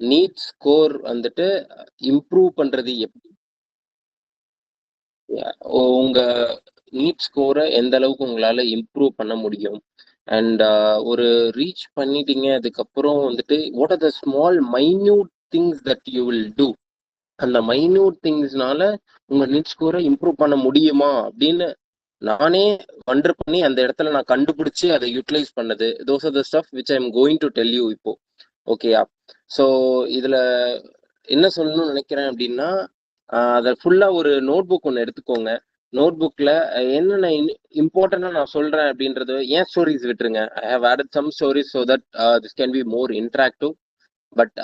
NEET score வந்துட்டு improve பண்றது எப்படி? உங்க நீட் ஸ்கோரை எந்த அளவுக்கு உங்களால இம்ப்ரூவ் பண்ண முடியும்? அண்ட் ஒரு ரீச் பண்ணிட்டீங்க அதுக்கப்புறம் வந்துட்டு what are the small minute things that you will do? அந்த மைன்யூட் திங்ஸ்னால உங்க நீட் ஸ்கோரை இம்ப்ரூவ் பண்ண முடியுமா அப்படின்னு நானே வண்டர் பண்ணி அந்த இடத்துல நான் கண்டுபிடிச்சு அதை யூட்டிலைஸ் பண்ணது. Those are the stuff which I am going to tell you இப்போ. ஓகேயா? ஸோ இதுல என்ன சொல்லணும்னு நினைக்கிறேன் அப்படின்னா, அதை ஃபுல்லா ஒரு நோட் புக் ஒன்று எடுத்துக்கோங்க. நோட் புக்ல என்னென்ன இம்பார்ட்டண்டா நான் சொல்றேன் அப்படின்றது, ஏன் ஸ்டோரிஸ் விட்டுருங்க. I have added some stories so that this can be more interactive. But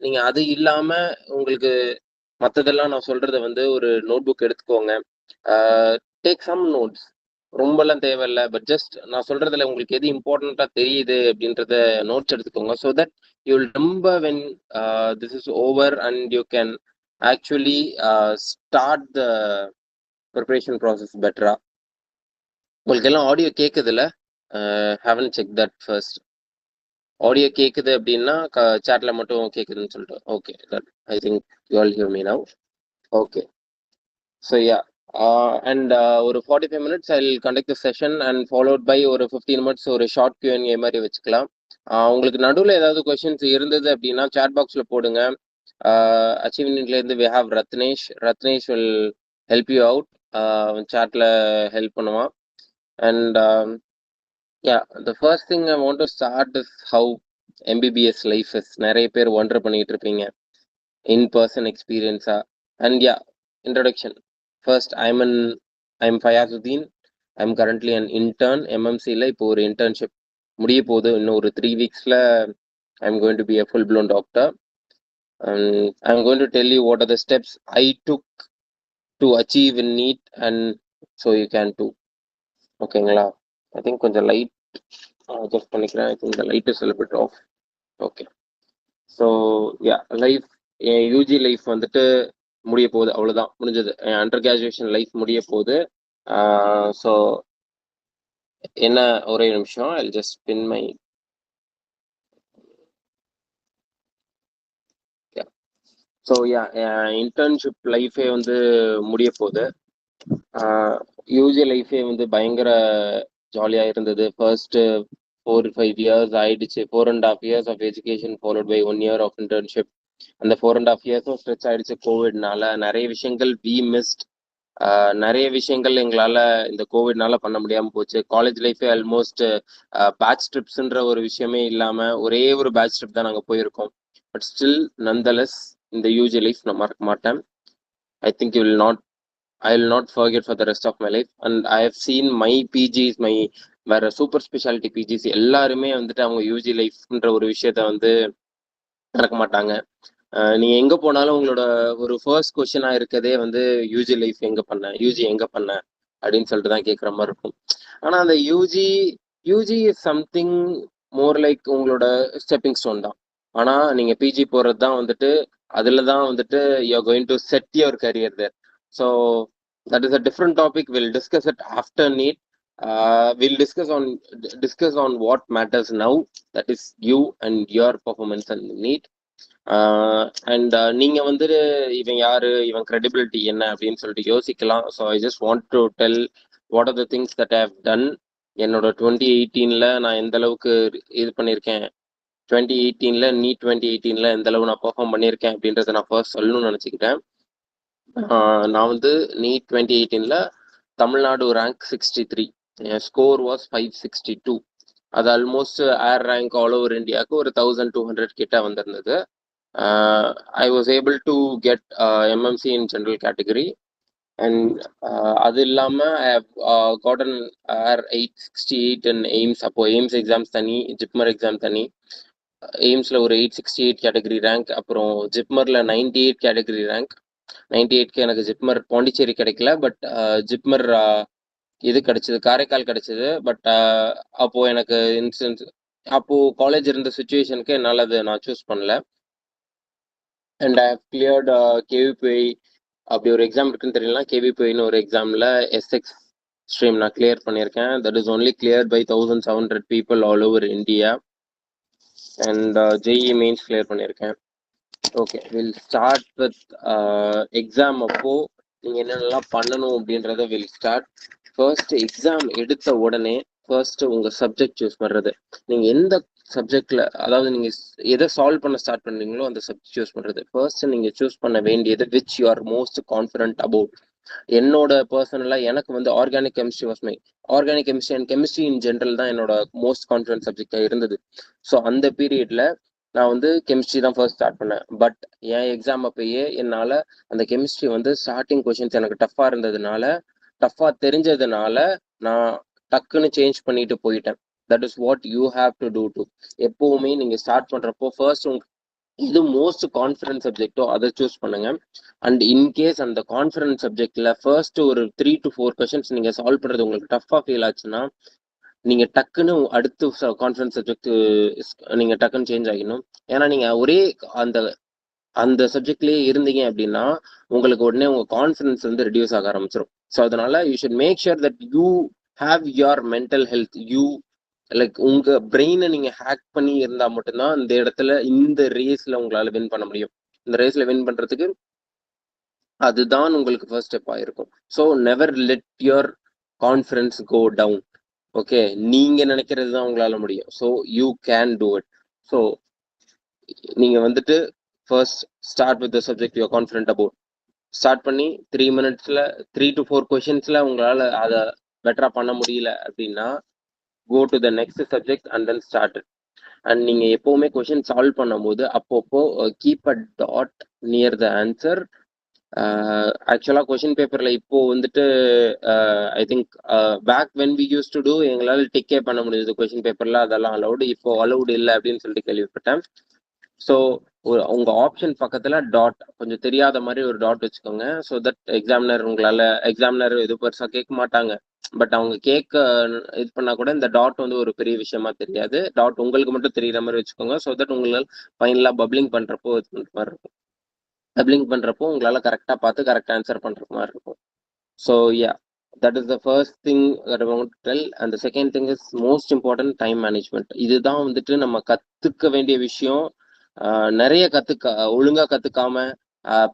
நீங்க அது இல்லாம உங்களுக்கு மற்றதெல்லாம் நான் சொல்றத வந்து ஒரு நோட் புக் எடுத்துக்கோங்க. Take some notes. ரொம்பலாம் தேவையில்ல. பட் ஜஸ்ட் நான் சொல்றதுல உங்களுக்கு எது இம்பார்ட்டண்டா தெரியுது அப்படின்றத நோட்ஸ் எடுத்துக்கோங்க. So that you will remember when this is over and you can actually start the preparation process பெட்டரா. உங்களுக்கு எல்லாம் ஆடியோ கேட்குதுல்ல? Haven't check that first. Audio கேட்குது அப்படின்னா சாட்ல மட்டும் கேட்குதுன்னு சொல்லிட்டு okay, I think you all hear me now. Okay, so yeah and ஒரு 45 minutes I will conduct the session and followed by ஒரு 15 மினிட்ஸ் ஒரு ஷார்ட் Q&A மாதிரி வச்சுக்கலாம். உங்களுக்கு நடுவில் ஏதாவது கொஷின்ஸ் இருந்தது அப்படின்னா சாட் பாக்ஸில் போடுங்க. அச்சீவ்மெண்ட்லேருந்து we have Ratnesh. Ratnesh will help you out. சாட்டில் ஹெல்ப் பண்ணுவான். And yeah, the first thing I want to start is how MBBS life is. நிறைய பேர் ஒண்டர் பண்ணிட்டு இருப்பீங்க in person experience. And yeah, introduction. First, I'm Fayazuddin. I'm currently an intern MMC-ல. இப்போ ஒரு internship முடிய போகுது. இன்னும் ஒரு 3 weeks-ல I'm going to be a full blown doctor. I'm going to tell you what are the steps I took to achieve in NEET and so you can too. ஓகேங்களா? I think கொஞ்சம் light adjust பண்ணிக்கிறேன். I think the light is a bit off. Okay, so yeah, life N UG life வந்துட்டு முடிய போகுது. அவ்வளோதான், முடிஞ்சது. என் under graduation life முடிய போகுது. ஸோ என்ன, ஒரே நிமிஷம், I just been my. So yeah, N internship லைஃபே வந்து முடிய போகுது. யூஜி லைஃபே வந்து பயங்கர ஜாலியாக இருந்தது. ஃபர்ஸ்ட் 4-5 years ஆயிடுச்சு. 4.5 years of education followed by 1 year of internship. அந்த 4.5 years ஸ்ட்ரெச் ஆயிடுச்சு கோவிட்னால. நிறைய விஷயங்கள் வி மிஸ்ட். நிறைய விஷயங்கள் எங்களால் இந்த கோவிட்னால பண்ண முடியாமல் போச்சு. காலேஜ் லைஃபே ஆல்மோஸ்ட் பேட்ச் ட்ரிப்ஸ்ன்ற ஒரு விஷயமே இல்லாமல் ஒரே ஒரு பேட்ச் ட்ரிப் தான் நாங்கள் போயிருக்கோம். பட் ஸ்டில் நந்தலெஸ் இந்த யூஜி லைஃப் நான் மறக்க மாட்டேன். ஐ think you will not I will not forget for the rest of my life. And I have seen my PGs, my வேற சூப்பர் ஸ்பெஷாலிட்டி பிஜிஸ் எல்லாருமே வந்துட்டு அவங்க யூஜி லைஃப்ன்ற ஒரு விஷயத்த வந்து நடக்க மாட்டாங்க. நீங்க எங்க போனாலும் உங்களோட ஒரு ஃபர்ஸ்ட் கொஸ்டினா இருக்கதே வந்து யூஜி லைஃப் எங்க பண்ண, யூஜி எங்க பண்ண அப்படின்னு சொல்லிட்டு தான் கேட்குற மாதிரி இருக்கும். ஆனா அந்த UG is something more like உங்களோட ஸ்டெப்பிங் ஸ்டோன் தான். ஆனா நீங்க பிஜி போறது தான் வந்துட்டு அதுல தான் வந்துட்டு you are going to set your career there. So that is a different topic. We'll discuss it after NEET. We'll discuss on what matters now, that is you and your performance in NEET. And நீங்க வந்துட்டு இவன் யாரு, இவன் credibility என்ன அப்படின்னு சொல்லிட்டு யோசிக்கலாம். So I just want to tell what are the things that I have done. என்னோட 2018-ல நான் எந்த அளவுக்கு இது பண்ணியிருக்கேன், 2018-ல NEET 2018-ல எந்த அளவு நான் பெர்ஃபார்ம் பண்ணியிருக்கேன் அப்படின்றத நான் ஃபர்ஸ்ட் சொல்லணும்னு நினச்சிக்கிட்டேன். நான் வந்து NEET 2018-ல தமிழ்நாடு ரேங்க் 63. என் ஸ்கோர் வாஸ் 562. அது almost air rank all over இந்தியாவுக்கு ஒரு 1200 கிட்ட வந்திருந்தது. I was able to get MMC in general category. And அது இல்லாமல் I have gotten air 868 in AIIMS. அப்போ எய்ம்ஸ் எக்ஸாம்ஸ் தனி, ஜிப்மர் எக்ஸாம் தனி. எய்ம்ஸில் ஒரு 868 கேட்டகரி ரேங்க், அப்புறம் ஜிப்மரில் 98 கேட்டகரி ரேங்க். 98க்கு எனக்கு ஜிப்மர் பாண்டிச்சேரி கிடைக்கல. பட் ஜிப்மர் இது கிடைச்சது, காரைக்கால் கிடைச்சது. பட் அப்போ எனக்கு இன்சூரன்ஸ், அப்போ காலேஜ் இருந்த சுச்சுவேஷனுக்கு என்னால் அதை நான் சூஸ் பண்ணல. And I have cleared KVPY. அப்படி ஒரு எக்ஸாம் இருக்குன்னு தெரியல. கேவிபிஐன்னு ஒரு எக்ஸாமில் எஸ்எக்ஸ் ஸ்ட்ரீம் நான் கிளியர் பண்ணியிருக்கேன். That is only clear by 1700 people all over India. And JEE mains clear பண்ணியிருக்கேன். Okay, will start with exam அப்போ நீங்க என்னென்னலாம் பண்ணணும் அப்படின்றத வில் ஸ்டார்ட். ஃபர்ஸ்ட் எக்ஸாம் எடுத்த உடனே ஃபர்ஸ்ட் உங்க சப்ஜெக்ட் சூஸ் பண்றது. நீங்க எந்த சப்ஜெக்ட்ல, அதாவது நீங்க எதை சால்வ் பண்ண ஸ்டார்ட் பண்றீங்களோ அந்த சப்ஜெக்ட் சூஸ் பண்றது. ஃபர்ஸ்ட் நீங்க சூஸ் பண்ண வேண்டியது which you are most confident about. என்னோட பர்சனலா எனக்கு வந்து organic chemistry was my organic chemistry and chemistry in general தான் என்னோட மோஸ்ட் கான்ஃபிடன்ட் சப்ஜெக்டா இருந்தது. ஸோ அந்த பீரியட்ல நான் வந்து கெமிஸ்ட்ரி தான் ஃபர்ஸ்ட் ஸ்டார்ட் பண்ணேன். பட் என் எக்ஸாம் அப்பயே என்னால் அந்த கெமிஸ்ட்ரி வந்து ஸ்டார்டிங் கொஷின்ஸ் எனக்கு டஃப்பாக இருந்ததுனால, டஃப்பாக தெரிஞ்சதுனால நான் டக்குன்னு சேஞ்ச் பண்ணிட்டு போயிட்டேன். That is what you have to do to. எப்பவுமே நீங்க ஸ்டார்ட் பண்றப்போ ஃபர்ஸ்ட் இது மோஸ்ட் கான்ஃபிடன்ஸ் சப்ஜெக்டோ அதை சூஸ் பண்ணுங்க. அண்ட் இன்கேஸ் அந்த கான்ஃபிடன்ஸ் சப்ஜெக்ட்ல ஃபர்ஸ்ட் ஒரு 3 to 4 கொஸ்டின்ஸ் நீங்க சால்வ் பண்றது உங்களுக்கு டஃபா ஃபீல் ஆச்சுன்னா, நீங்க டக்குன்னு அடுத்து கான்ஃபிடன்ஸ் சப்ஜெக்ட் நீங்க டக்குன்னு சேஞ்ச் ஆகிடணும். ஏன்னா நீங்க ஒரே அந்த அந்த சப்ஜெக்ட்லயே இருந்தீங்க அப்படின்னா உங்களுக்கு உடனே உங்க கான்ஃபிடன்ஸ் வந்து ரெடியூஸ் ஆக ஆரம்பிச்சிடும். ஸோ அதனால you should make sure that you have your mental health. You like உங்க பிரெயினை நீங்க ஹேக் பண்ணி இருந்தா மட்டும்தான் இந்த இடத்துல இந்த ரேஸ்ல உங்களால வின் பண்ண முடியும். இந்த ரேஸ்ல வின் பண்றதுக்கு அதுதான் உங்களுக்கு ஃபர்ஸ்ட் ஸ்டெப் ஆயிருக்கும். So never let your confidence go down. Okay, நீங்க நினைக்கிறது தான் உங்களால முடியும். So you can do it. So நீங்க வந்துட்டு first start with the subject you are confident about. Start பண்ணி 3 minutesல 3 to 4 கொஷின்ஸ்ல உங்களால அதை பெட்டரா பண்ண முடியல அப்படின்னா go to the next subject and then start it. And நீங்க எப்பவுமே கொஷின் சால்வ் பண்ணும்போது அப்பப்போ keep a dot near the answer. ஆக்சுவலா கொஷின் பேப்பர்ல இப்போ வந்துட்டு I think back when we use to do எங்களால் டிக்கே பண்ண முடியுது கொஷின் பேப்பர்ல, அதெல்லாம் அலௌடு. இப்போ அலௌடு இல்லை அப்படின்னு சொல்லிட்டு கேள்விப்பட்டேன். ஸோ உங்க ஆப்ஷன் பக்கத்துல டாட் கொஞ்சம் தெரியாத மாதிரி ஒரு டாட் வச்சுக்கோங்க. ஸோ தட் எக்ஸாமினர் இது பெருசா கேட்க மாட்டாங்க. பட் அவங்க கேட்க இது பண்ணா கூட இந்த டாட் வந்து ஒரு பெரிய விஷயமா தெரியாது. டாட் உங்களுக்கு மட்டும் தெரியுற மாதிரி வச்சுக்கோங்க. ஸோ தட் உங்களால் ஃபைனலா பப்ளிங் பண்றப்போ இது பண்ற மாதிரி இருக்கும். பப்ளிங் பண்றப்போ உங்களால கரெக்டா பார்த்து கரெக்ட் ஆன்சர் பண்ற மாதிரி இருக்கும். So yeah, that is the first thing that I want to tell. And the second thing is most important, time management. இதுதான் வந்துட்டு நம்ம கத்துக்க வேண்டிய விஷயம். நிறைய ஒழுங்கா கத்துக்காம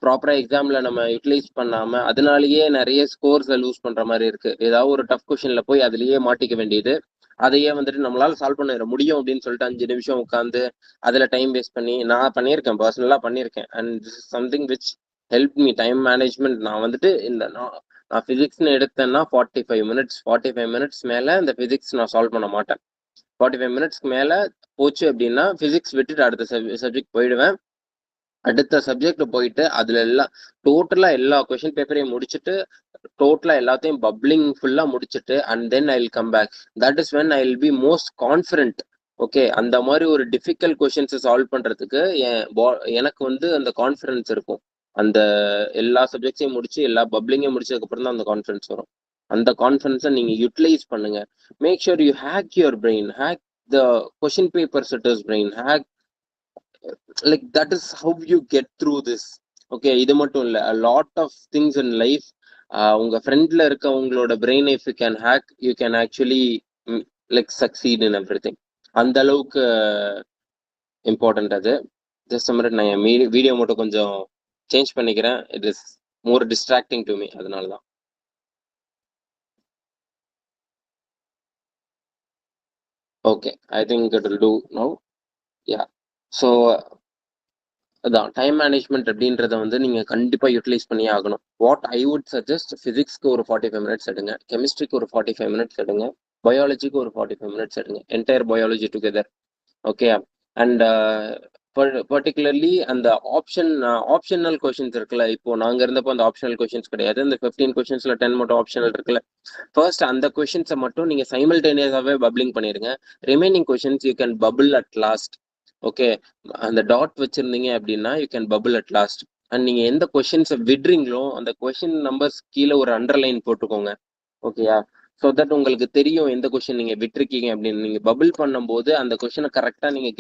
ப்ராப்பரா எக்ஸாம்ல நம்ம யூட்டிலைஸ் பண்ணாம அதனாலேயே நிறைய ஸ்கோர்ஸை லூஸ் பண்ற மாதிரி இருக்கு. ஏதாவது ஒரு டஃப் கொஷின்ல போய் அதுலயே மாட்டிக்க வேண்டியது, அதையே வந்துட்டு நம்மளால சால்வ் பண்ண முடியும் அப்படின்னு சொல்லிட்டு 5 நிமிஷம் உட்காந்து அதுல டைம் வேஸ்ட் பண்ணி நான் பண்ணியிருக்கேன், பர்சனலா பண்ணியிருக்கேன். And this is something which help me time management. நான் வந்துட்டு நான் பிசிக்ஸ்னு எடுத்தேன்னா 45 மினிட்ஸ் மேல இந்த பிசிக்ஸ் நான் சால்வ் பண்ண மாட்டேன். 45 மினிட்ஸ்க்கு மேல போச்சு அப்படின்னா பிசிக்ஸ் விட்டுட்டு அடுத்த சப்ஜெக்ட் போயிடுவேன். அடுத்த சப்ஜெக்ட் போயிட்டு அதுல எல்லாம் டோட்டலா எல்லா கொஸ்டின் பேப்பரையும் முடிச்சுட்டு டோட்டலா எல்லாத்தையும் பப்ளிங் ஃபுல்லா முடிச்சுட்டு and then I will come back. That is when I will be most confident. Okay, அந்த மாதிரி ஒரு டிஃபிகல்ட் கொஸ்டின்ஸை சால்வ் பண்றதுக்கு எனக்கு வந்து அந்த கான்ஃபிடன்ஸ் இருக்கும். அந்த எல்லா சப்ஜெக்ட்ஸையும் முடிச்சு எல்லா பப்ளிங்கையும் முடிச்சதுக்கு அப்புறம் தான் அந்த கான்ஃபிடன்ஸ் வரும். அந்த கான்ஃபிடன்ஸை நீங்க யூட்டிலைஸ் பண்ணுங்க. Make sure you hack your brain, hack the question paper setters brain, hack like that is how you get through this. Okay, இது மட்டும் இல்ல, a lot of things in life. உங்க ஃப்ரெண்ட்ல இருக்க உங்களோட brain if you can hack you can actually like succeed in everything. அந்த அளவுக்கு important அது. Just minute, நான் வீடியோ மட்டும் கொஞ்சம் சேஞ்ச் பண்ணிக்கிறேன். It is more distracting to me, அதனால தான். Okay, I think it will do now. Yeah, so அதான் டைம் மேனேஜ்மெண்ட் அப்படின்றத வந்து நீங்க கண்டிப்பா யூட்டிலைஸ் பண்ணியே ஆகணும். வாட் ஐ வுட் சஜஸ்ட், பிசிக்ஸ்க்கு ஒரு 45 மினிட்ஸ் எடுங்க, கெமிஸ்ட்ரிக்கு ஒரு 45 மினிட்ஸ் எடுங்க, பயாலஜிக்கு ஒரு 45 மினிட்ஸ் எடுங்க, entire biology together. Okay, and particularly அந்த ஆப்ஷனல் கொஷின்ஸ் இருக்குல்ல, இப்போ நாங்க இருந்தப்போ அந்த ஆப்ஷனல் கொஷின்ஸ் கிடையாது. இந்த 15 கொஷின்ஸ்ல 10 மட்டும் ஆப்ஷனல் இருக்குல்ல, ஃபர்ஸ்ட் அந்த கொஷின்ஸை மட்டும் நீங்க சைமல்டேனியஸாவே பப்ளிங் பண்ணிருங்க. Remaining questions you can bubble at last. Okay, அந்த டாட் வச்சிருந்தீங்க அப்படின்னா you can bubble at last. And நீங்க எந்த கொஷின்ஸை விடுறீங்களோ அந்த கொஷின் நம்பர்ஸ் கீழே ஒரு அண்டர்லைன் போட்டுக்கோங்க. ஓகேயா, ஸோ தட் உங்களுக்கு தெரியும் எந்த கொஷின் நீங்க விட்டுருக்கீங்க அப்படின்னு. நீங்க பபிள் பண்ணும்போது அந்த கொஷினை கரெக்டா நீங்க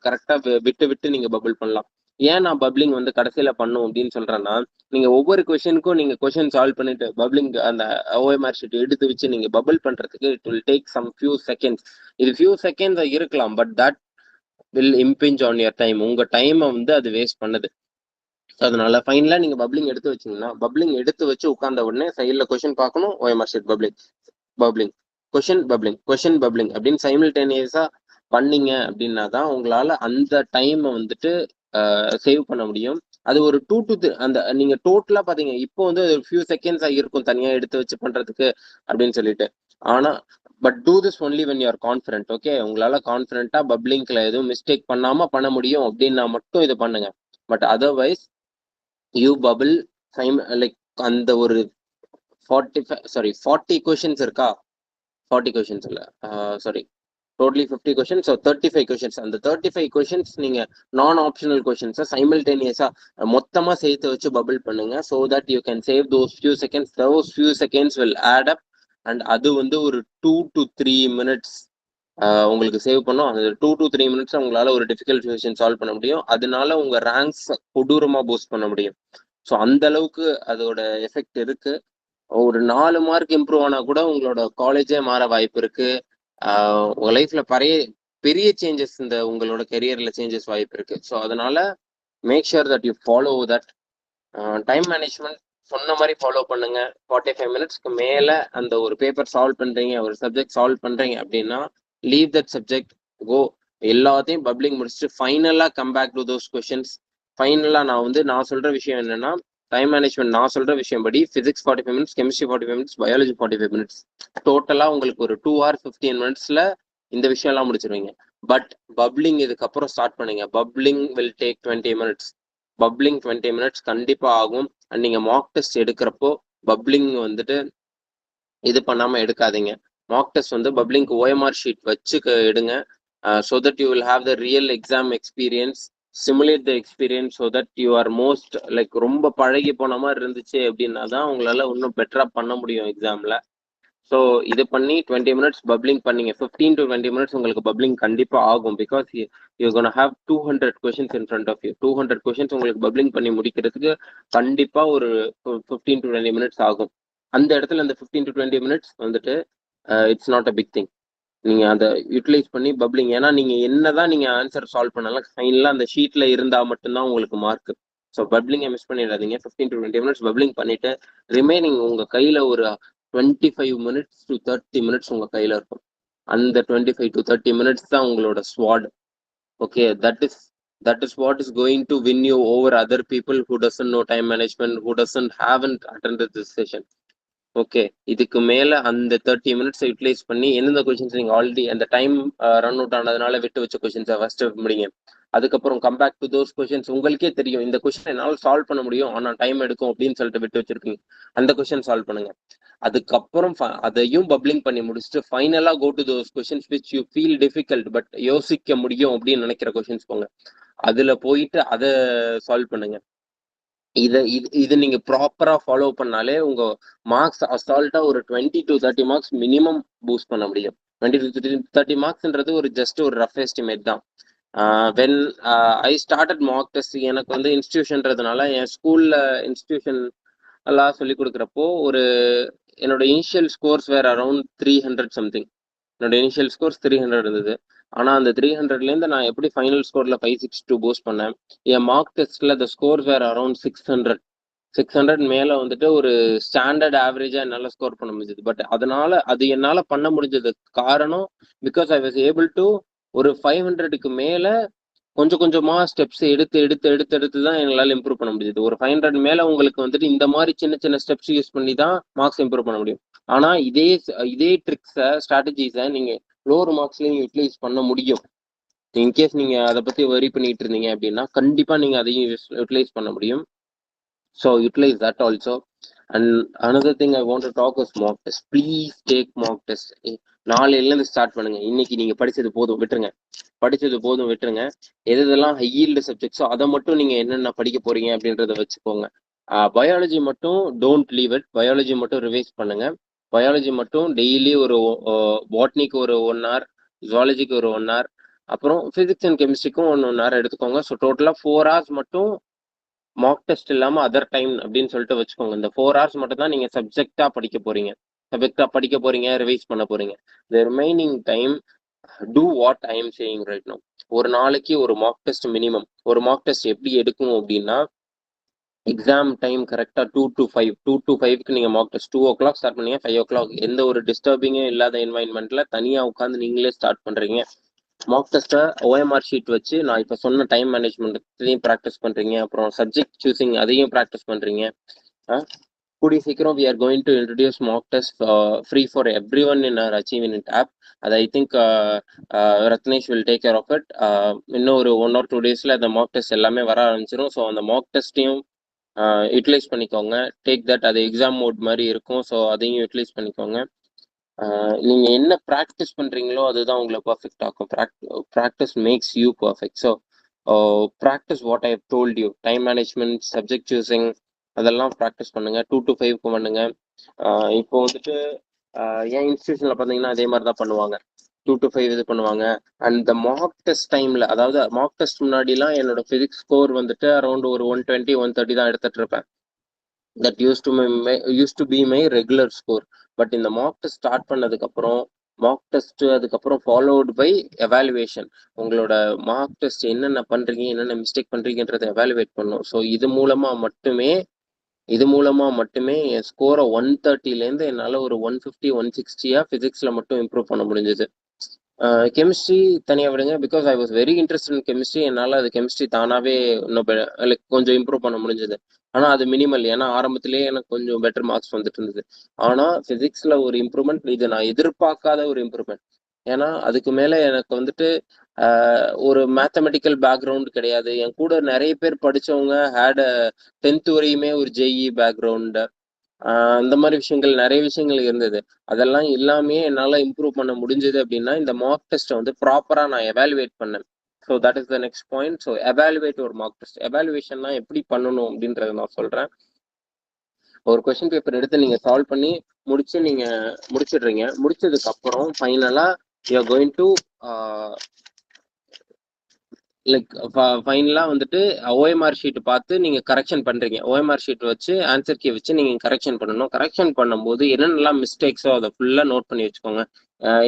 கரெக்டா விட்டு நீங்க பபிள் பண்ணலாம். ஏன் நான் பப்ளிங் வந்து கடைசியில பண்ணும் அப்படின்னு சொல்றேன்னா, நீங்க ஒவ்வொரு கொஷினுக்கும் நீங்க கொஷின் சால்வ் பண்ணிட்டு பப்ளிங் அந்த OMR ஷீட் எடுத்து வச்சு நீங்க பபிள் பண்றதுக்கு it will take some few seconds. இது ஃபியூ செகண்ட்ஸ் இருக்கலாம், but that will impinge on your time. உங்க டைமை வந்து அது வேஸ்ட் பண்ணுது. அதனால ஃபைனலா நீங்க பப்ளிங் எடுத்து வச்சீங்கன்னா, பப்ளிங் எடுத்து வச்சு உட்கார்ந்த உடனே சைடுல கொஸ்டின் பார்க்கணும், OMR sheet bubbling, bubbling, question bubbling, question bubbling அப்படின்னு சைமல்டேனியஸா பண்ணீங்க அப்படின்னா தான் உங்களால அந்த டைமை வந்துட்டு சேவ் பண்ண முடியும். அது ஒரு 2 to 3 அந்த நீங்க டோட்டலா பாத்தீங்க இப்போ வந்து ஃபியூ செகண்ட்ஸ் இருக்கும் தனியா எடுத்து வச்சு பண்றதுக்கு அப்படின்னு சொல்லிட்டு. ஆனா but do this only when you are confident. Okay, உங்களால கான்ஃபிடென்ட்டா பப்ளிங்க்ல எதுவும் மிஸ்டேக் பண்ணாம பண்ண முடியும் அப்படின்னா மட்டும் இது பண்ணுங்க. But otherwise you bubble like அந்த ஒரு 40 கொஷின்ஸ் இருக்கா, 40 கொஷின்ஸ் இல்ல sorry totally 50 questions, so 35 questions. அந்த 35 கொஷின்ஸ் நீங்க நான் ஆப்ஷனல் கொஷின்ஸை சைமல்டேனியஸா மொத்தமா சேர்த்து வச்சு பபிள் பண்ணுங்க. So that you can save those few seconds. Those few seconds will add up and அது வந்து ஒரு 2 to 3 மினிட்ஸ் உங்களுக்கு சேவ் பண்ணும். அந்த 2 to 3 மினிட்ஸ் உங்களால ஒரு டிஃபிகல்ட் கொஷின் சால்வ் பண்ண முடியும். அதனால உங்க ரேங்க்ஸ் கொடூரமா பூஸ்ட் பண்ண முடியும். ஸோ அந்த அளவுக்கு அதோட எஃபெக்ட் இருக்கு. ஒரு 4 மார்க் இம்ப்ரூவ் ஆனா கூட உங்களோட காலேஜே மாற வாய்ப்பு இருக்கு. உங்க லைஃப்ல பெரிய சேஞ்சஸ் இந்த உங்களோட கெரியர்ல சேஞ்சஸ் வாய்ப்பு இருக்கு. ஸோ அதனால make sure that you follow that. Time management சொன்ன மாதிரி ஃபாலோ பண்ணுங்க. 45 மினிட்ஸ்க்கு மேல அந்த ஒரு பேப்பர் சால்வ் பண்றீங்க, ஒரு சப்ஜெக்ட் சால்வ் பண்றீங்க அப்படின்னா லீவ் தட் சப்ஜெக்ட், கோ. எல்லாத்தையும் பப்ளிக் முடிச்சுட்டு ஃபைனலா come back to those questions. ஃபைனலா நான் சொல்ற விஷயம் என்னன்னா, டைம் மேனேஜ்மெண்ட் நான் சொல்ற விஷயம் படி physics 45 minutes, chemistry 45 minutes, biology 45 minutes, டோட்டலா உங்களுக்கு ஒரு 2 hours 15 மினிட்ஸ்ல இந்த விஷயம் எல்லாம் முடிச்சிருவீங்க. பட் பப்ளிங் இதுக்கப்புறம் ஸ்டார்ட் பண்ணுங்க. Bubbling will take 20 minutes. Bubbling 20 minutes கண்டிப்பா ஆகும். அண்ட் நீங்க மாக் டெஸ்ட் எடுக்கிறப்போ பப்ளிங் வந்துட்டு இது பண்ணாம எடுக்காதீங்க. மாக் டெஸ்ட் வந்து பப்ளிங் OMR ஷீட் வச்சு எடுங்க. So that you will have the real exam experience, simulate the experience. So that you R most like ரொம்ப பழகி போன மாதிரி இருந்துச்சு அப்படின்னா தான் உங்களால இன்னும் பெட்டரா பண்ண முடியும் எக்ஸாம்ல. ஸோ இது பண்ணி 20 மினிட்ஸ் பப்ளிங் பண்ணீங்க, 15 to 20 மினிட்ஸ் உங்களுக்கு பப்ளிங் கண்டிப்பா ஆகும். Because you gonna have 200 questions in front of you. 200 questions உங்களுக்கு பப்ளிங் பண்ணி முடிக்கிறதுக்கு கண்டிப்பா ஒரு 15 to 20 மினிட்ஸ் ஆகும். அந்த இடத்துல அந்த 15 to 20 மினிட்ஸ் வந்துட்டு it's not a big thing. நீங்க அதை யூட்டிலைஸ் பண்ணி பப்ளிங், ஏன்னா நீங்க என்னதான் நீங்க ஆன்சர் சால்வ் பண்ணலாம், ஃபைனலா அந்த ஷீட்ல இருந்தா மட்டும்தான் உங்களுக்கு மார்க். ஸோ பப்ளிங்கை மிஸ் பண்ணிடாதீங்க. 15 to 20 மினிட்ஸ் பப்ளிங் பண்ணிட்டு ரிமைனிங் உங்க கையில ஒரு 25 மினிட்ஸ் to 30 மினிட்ஸ் உங்க கையில இருக்கும். அந்த 25 to 30 மினிட்ஸ் தான் உங்களோட ஸ்வாட். Okay, that is what is going to win you over other people who doesn't know time management, who haven't attended this session. Okay, இதுக்கு மேல அந்த 30 மினிட்ஸ் யூட்டிலைஸ் பண்ணி எந்தெந்த கொஸ்டின்ஸ் நீங்க ஆல்ரெடி அந்த டைம் ரன் அவுட் ஆனதுனால விட்டு வச்ச கொஸ்டின்ஸை ஃபர்ஸ்ட் முடிங்க. அதுக்கப்புறம் come back to those questions. உங்களுக்கே தெரியும் இந்த கொஸ்டின் என்னால் சால்வ் பண்ண முடியும் ஆனா டைம் எடுக்கும் அப்படின்னு சொல்லிட்டு விட்டு வச்சிருக்கீங்க, அந்த கொஸ்டின் சால்வ் பண்ணுங்க. அதுக்கப்புறம் அதையும் பப்ளிங் பண்ணி முடிச்சுட்டு ஃபைனலா go to those questions which you feel difficult but யோசிக்க முடியும் அப்படின்னு நினைக்கிற கொஸ்டின்ஸ் போங்க. அதுல போயிட்டு அதை சால்வ் பண்ணுங்க. இது நீங்க ப்ராப்பரா ஃபாலோ பண்ணாலே உங்க மார்க்ஸ் அசால்ட்டா ஒரு 20 to 30 மார்க்ஸ் மினிமம் பூஸ்ட் பண்ண முடியும். 20 to 30 மார்க்ஸ்ன்றது ஒரு ஜஸ்ட் ஒரு ரஃப் எஸ்டிமேட் தான். When I started mark test, எனக்கு வந்து இன்ஸ்டியூஷன்றதுனால என் ஸ்கூல்ல இன்ஸ்டியூஷன் எல்லாம் சொல்லி கொடுக்குறப்போ என்னோட இனிஷியல் ஸ்கோர்ஸ் வேற அரௌண்ட் 300 சம்திங். என்னோட இனிஷியல் ஸ்கோர்ஸ் 300 இருந்தது. ஆனா அந்த 300லேருந்து நான் எப்படி ஃபைனல் ஸ்கோர்ல 562 பூஸ்ட் பண்ணேன். என் மார்க் டெஸ்ட்ல த ஸ்கோர் வேற அரௌண்ட் 600 மேல வந்துட்டு ஒரு ஸ்டாண்டர்ட் ஆவரேஜா என்னால ஸ்கோர் பண்ண முடிஞ்சது. பட் அது என்னால பண்ண முடிஞ்சது காரணம் because I was able to ஒரு 500க்கு மேல கொஞ்சம் கொஞ்சமா ஸ்டெப்ஸ் எடுத்து தான் எங்களால் இம்ப்ரூவ் பண்ண முடியுது. ஒரு 500 மேல உங்களுக்கு வந்துட்டு இந்த மாதிரி சின்ன சின்ன ஸ்டெப்ஸ் யூஸ் பண்ணி தான் மார்க்ஸ் இம்ப்ரூவ் பண்ண முடியும். ஆனா இதே ட்ரிக்ஸை ஸ்ட்ராட்டஜிஸை நீங்க லோவர் மார்க்ஸ்லயும் யூட்டிலைஸ் பண்ண முடியும். இன்கேஸ் நீங்க அதை பத்தி வரி பண்ணிட்டு இருந்தீங்க அப்படின்னா கண்டிப்பா நீங்க அதையும் யூட்டிலைஸ் பண்ண முடியும். So utilise that also. And another thing I want to talk is mark test. Please take mark test. நாளையிலேருந்து ஸ்டார்ட் பண்ணுங்க. இன்னைக்கு நீங்க படிச்சது போதும் விட்டுருங்க. எதெல்லாம் ஹை ஈல்டு சப்ஜெக்ட்ஸோ அதை மட்டும் நீங்க என்னென்ன படிக்க போறீங்க அப்படின்றத வச்சுக்கோங்க. பயாலஜி மட்டும் டோன்ட் லீவ் இட். பயாலஜி மட்டும் ரிவைஸ் பண்ணுங்க. பயாலஜி மட்டும் டெய்லி ஒரு பாட்னிக்கு ஒரு 1 hour, ஜுவாலஜிக்கு ஒரு 1 hour, அப்புறம் பிசிக்ஸ் அண்ட் கெமிஸ்ட்ரிக்கும் 1 hour எடுத்துக்கோங்க. ஸோ டோட்டலா 4 hours மட்டும் மார்க் டெஸ்ட் இல்லாம அதர் டைம் அப்படின்னு சொல்லிட்டு வச்சுக்கோங்க. இந்த 4 hours மட்டும் தான் நீங்க சப்ஜெக்டா படிக்க போறீங்க, ரிவைஸ் பண்ண போறீங்க. The remaining time to what I am saying right now. ஒரு நாளைக்கு ஒரு மார்க் டெஸ்ட் மினிமம். ஒரு மார்க் டெஸ்ட் எப்படி எடுக்கும் அப்படின்னா எக்ஸாம் டைம் கரெக்டாக 2 to 5, 2 to 5க்கு நீங்கள் மார்க் டெஸ்ட் 2 o'clock ஸ்டார்ட் பண்ணீங்க, 5 o'clock எந்த ஒரு டிஸ்டர்பிங்கும் இல்லாத என்வாயன்மெண்ட்டில் தனியாக உட்காந்து நீங்களே ஸ்டார்ட் பண்ணுறீங்க. மார்க் டெஸ்ட்டை ஓஎம்ஆர் ஷீட் வச்சு நான் இப்போ சொன்ன டைம் மேனேஜ்மெண்ட்டையும் ப்ராக்டிஸ் பண்ணுறீங்க. அப்புறம் சப்ஜெக்ட் சூஸிங் அதையும் ப்ராக்டிஸ் பண்ணுறீங்க. கூடிய சீக்கிரம் we are going to introduce mock test free for everyone in our Achievement app. அது I think Ratnesh will take care of it. இன்னும் ஒரு 1 or 2 daysல அந்த மார்க் டெஸ்ட் எல்லாமே வர ஆரம்பிச்சிடும். ஸோ அந்த மார்க் டெஸ்ட்டையும் யூட்டிலைஸ் பண்ணிக்கோங்க. டேக் தட், அது எக்ஸாம் மோட் மாதிரி இருக்கும். ஸோ அதையும் யூட்டிலைஸ் பண்ணிக்கோங்க. நீங்க என்ன ப்ராக்டிஸ் பண்றீங்களோ அதுதான் உங்களை பர்ஃபெக்ட் ஆகும். Practice makes you perfect. So practise what I have told you. Time management, subject choosing அதெல்லாம் ப்ராக்டிஸ் பண்ணுங்க. 2 to 5க்கு பண்ணுங்க. இப்போ வந்துட்டு என் இன்ஸ்டியூஷன்ல பார்த்தீங்கன்னா அதே மாதிரி தான் பண்ணுவாங்க. 2 to 5 இது பண்ணுவாங்க. அண்ட் த மார்க் டெஸ்ட் டைம்ல, அதாவது மார்க் டெஸ்ட் முன்னாடிலாம் என்னோட பிசிக்ஸ் ஸ்கோர் வந்துட்டு அரௌண்ட் ஒரு 120, 130 தான் எடுத்துட்டு இருப்பேன். That use to be my regular score. But இந்த மார்க் டெஸ்ட் ஸ்டார்ட் பண்ணதுக்கு அப்புறம் மார்க் டெஸ்ட் அதுக்கப்புறம் ஃபாலோடு பை எவாலுவேஷன். உங்களோட மார்க் டெஸ்ட் என்னென்ன பண்றீங்க, என்னென்ன மிஸ்டேக் பண்றீங்கன்றதை எவாலுவேட் பண்ணும். ஸோ இது மூலமா மட்டுமே என் ஸ்கோரை 130லேருந்து என்னால் ஒரு 150, 160 ஃபிசிக்ஸ்ல மட்டும் இம்ப்ரூவ் பண்ண முடிஞ்சது. கெமிஸ்ட்ரி தனியாக விடுங்க, because I was very interest in chemistry. என்னால் அது கெமிஸ்ட்ரி தானாகவே இன்னும் லைக் கொஞ்சம் இம்ப்ரூவ் பண்ண முடிஞ்சது. ஆனால் அது மினிமல், ஏன்னா ஆரம்பத்திலேயே எனக்கு கொஞ்சம் பெட்டர் மார்க்ஸ் வந்துட்டு இருந்தது. ஆனால் ஃபிசிக்ஸில் ஒரு இம்ப்ரூவ்மெண்ட், இது நான் எதிர்பார்க்காத ஒரு இம்ப்ரூவ்மெண்ட். ஏன்னா அதுக்கு மேலே எனக்கு வந்துட்டு ஒரு மேத்தமெட்டிக்கல் பேக்ரவுண்ட் கிடையாது. என் கூட நிறைய பேர் படித்தவங்க ஹேட் 10th வரையுமே ஒரு ஜேஇ பேக்ரவுண்டு, அந்த மாதிரி விஷயங்கள், நிறைய விஷயங்கள் இருந்தது. அதெல்லாம் எல்லாமே என்னால் இம்ப்ரூவ் பண்ண முடிஞ்சது அப்படின்னா இந்த மார்க் டெஸ்ட்டை வந்து ப்ராப்பராக நான் எவாலுவேட் பண்ணேன். So that is the next point. So evaluate ஒரு மார்க் டெஸ்ட். எவாலுவேஷன்னா எப்படி பண்ணணும் அப்படின்றத நான் சொல்கிறேன். ஒரு கொஸ்டின் பேப்பர் எடுத்து நீங்கள் சால்வ் பண்ணி முடிச்சிடுறீங்க. முடிச்சதுக்கு அப்புறம் ஃபைனலாக you are going to like ஃபைனலாக வந்துட்டு ஓஎம்ஆர் ஷீட் பார்த்து நீங்கள் கரெக்ஷன் பண்ணுறீங்க. ஓஎம்ஆர் ஷீட் வச்சு ஆன்சர் கீ வச்சு நீங்கள் கரெக்ஷன் பண்ணணும். கரெக்ஷன் பண்ணும்போது என்னென்னலாம் மிஸ்டேக்ஸோ அதை ஃபுல்லாக நோட் பண்ணி வச்சுக்கோங்க.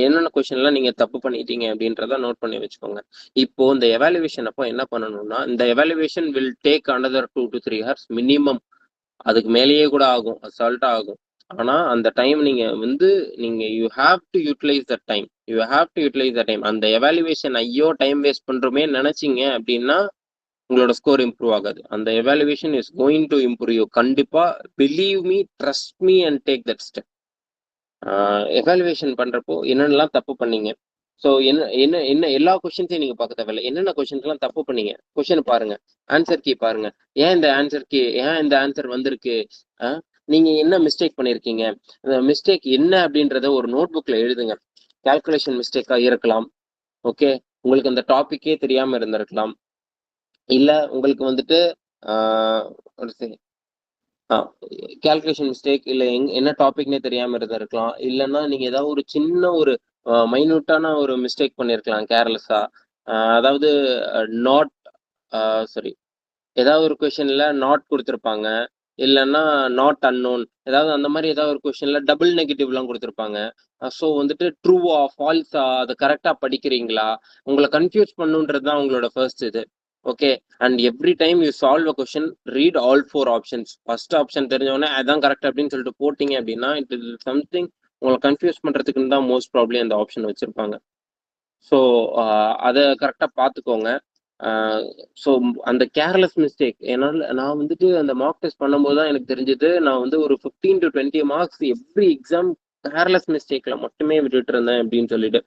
என்னென்ன கொஸ்டின்லாம் நீங்கள் தப்பு பண்ணிட்டீங்க அப்படின்றத நோட் பண்ணி வச்சுக்கோங்க. இப்போ இந்த எவாலுவேஷன் அப்போ என்ன பண்ணணும்னா, இந்த evaluation will take another 2 to 3 hours minimum. அதுக்கு மேலேயே கூட ஆகும், அசால்ட்டா ஆகும். ஆனா அந்த டைம் நீங்க you have to utilize the time. அந்த எவாலுவேஷன் ஐயோ டைம் வேஸ்ட் பண்றோமே நினைச்சீங்க அப்படின்னா உங்களோட ஸ்கோர் இம்ப்ரூவ் ஆகாது. அந்த evaluation is going to improve you. கண்டிப்பா believe me, trust me and take that step. Evaluation பண்றப்போ என்னென்னலாம் தப்பு பண்ணீங்க, ஸோ என்ன என்ன என்ன எல்லா கொஸ்டின்ஸையும் நீங்க பார்க்க தேவையில்ல. என்னென்ன கொஸ்டின்ஸ்லாம் தப்பு பண்ணீங்க, கொஸ்டின் பாருங்க, ஆன்சர் கீ பாருங்க. ஏன் இந்த ஆன்சர் வந்திருக்கு, நீங்க என்ன மிஸ்டேக் பண்ணிருக்கீங்க, மிஸ்டேக் என்ன அப்படின்றத ஒரு நோட் புக்ல எழுதுங்க. கால்குலேஷன் மிஸ்டேக்கா இருக்கலாம், ஓகே, உங்களுக்கு அந்த டாபிக்கே தெரியாம இருந்திருக்கலாம், இல்ல உங்களுக்கு வந்துட்டு கால்குலேஷன் மிஸ்டேக், இல்ல என்ன டாபிக்னே தெரியாம இருந்திருக்கலாம், இல்லைன்னா நீங்க ஏதாவது ஒரு சின்ன ஒரு மைன்யூட்டான ஒரு மிஸ்டேக் பண்ணிருக்கலாம் கேர்லெஸ்ஸா. அதாவது நாட் சாரி, ஏதாவது ஒரு கொஸ்டின்ல நாட் கொடுத்துருப்பாங்க, இல்லைன்னா நாட் அன்னோன், ஏதாவது அந்த மாதிரி ஏதாவது ஒரு கொஸ்டின்ல டபுள் நெகட்டிவ்லாம் கொடுத்துருப்பாங்க. ஸோ வந்துட்டு ட்ரூவா ஃபால்ஸா, அதை கரெக்டா படிக்கிறீங்களா, உங்களை கன்ஃபியூஸ் பண்ணுன்றது தான் உங்களோட ஃபர்ஸ்ட் இது. Okay, and every time you solve a question, read all 4 options. First option தெரிஞ்சவொடனே அதான் கரெக்ட் அப்படின்னு சொல்லிட்டு போட்டீங்க அப்படின்னா இட் இஸ் சம்திங் உங்களை கன்ஃபியூஸ் பண்றதுக்குன்னு தான் மோஸ்ட் ப்ராப்ளி அந்த ஆப்ஷன் வச்சிருப்பாங்க. ஸோ அதை கரெக்டாக பார்த்துக்கோங்க. ஸோ அந்த கேர்லெஸ் மிஸ்டேக், என்னால் நான் வந்துட்டு அந்த மார்க் டெஸ்ட் பண்ணும்போது தான் எனக்கு தெரிஞ்சது, நான் வந்து ஒரு 15 to 20 marks every exam careless மிஸ்டேக்ல மட்டுமே விட்டுட்டு இருந்தேன் அப்படின்னு சொல்லிட்டு.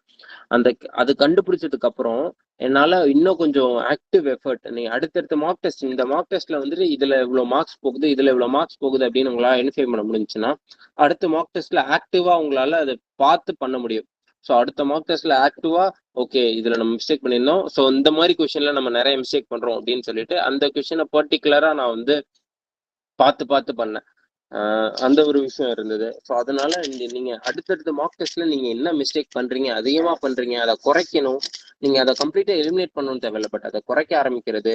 அது கண்டுபிடிச்சதுக்கு அப்புறம் என்னால இன்னும் கொஞ்சம் ஆக்டிவ் எஃபர்ட், நீ அடுத்தடுத்த மார்க் டெஸ்ட், இந்த மார்க் டெஸ்ட்ல வந்துட்டு இதுல இவ்வளவு மார்க்ஸ் போகுது அப்படின்னு உங்களால ஐடென்டிஃபை பண்ண முடிஞ்சுன்னா அடுத்த மார்க் டெஸ்ட்ல ஆக்டிவா உங்களால அதை பார்த்து பண்ண முடியும். ஸோ அடுத்த மார்க் டெஸ்ட்ல ஆக்டிவா ஓகே இதுல நம்ம மிஸ்டேக் பண்ணியிருந்தோம், ஸோ இந்த மாதிரி கொஸ்டின்ல நம்ம நிறைய மிஸ்டேக் பண்றோம் அப்படின்னு சொல்லிட்டு அந்த கொஸ்டினை பர்டிகுலரா நான் வந்து பார்த்து பண்ணேன். அந்த ஒரு விஷயம் இருந்தது. ஸோ அதனால நீங்க அடுத்தடுத்த மார்க் டெஸ்ட்ல நீங்க என்ன மிஸ்டேக் பண்றீங்க, அதிகமா பண்றீங்க, அதை குறைக்கணும். நீங்க அதை கம்ப்ளீட்டா எலிமினேட் பண்ணணும்னு தேவையில்ல, பட் அதை குறைக்க ஆரம்பிக்கிறது,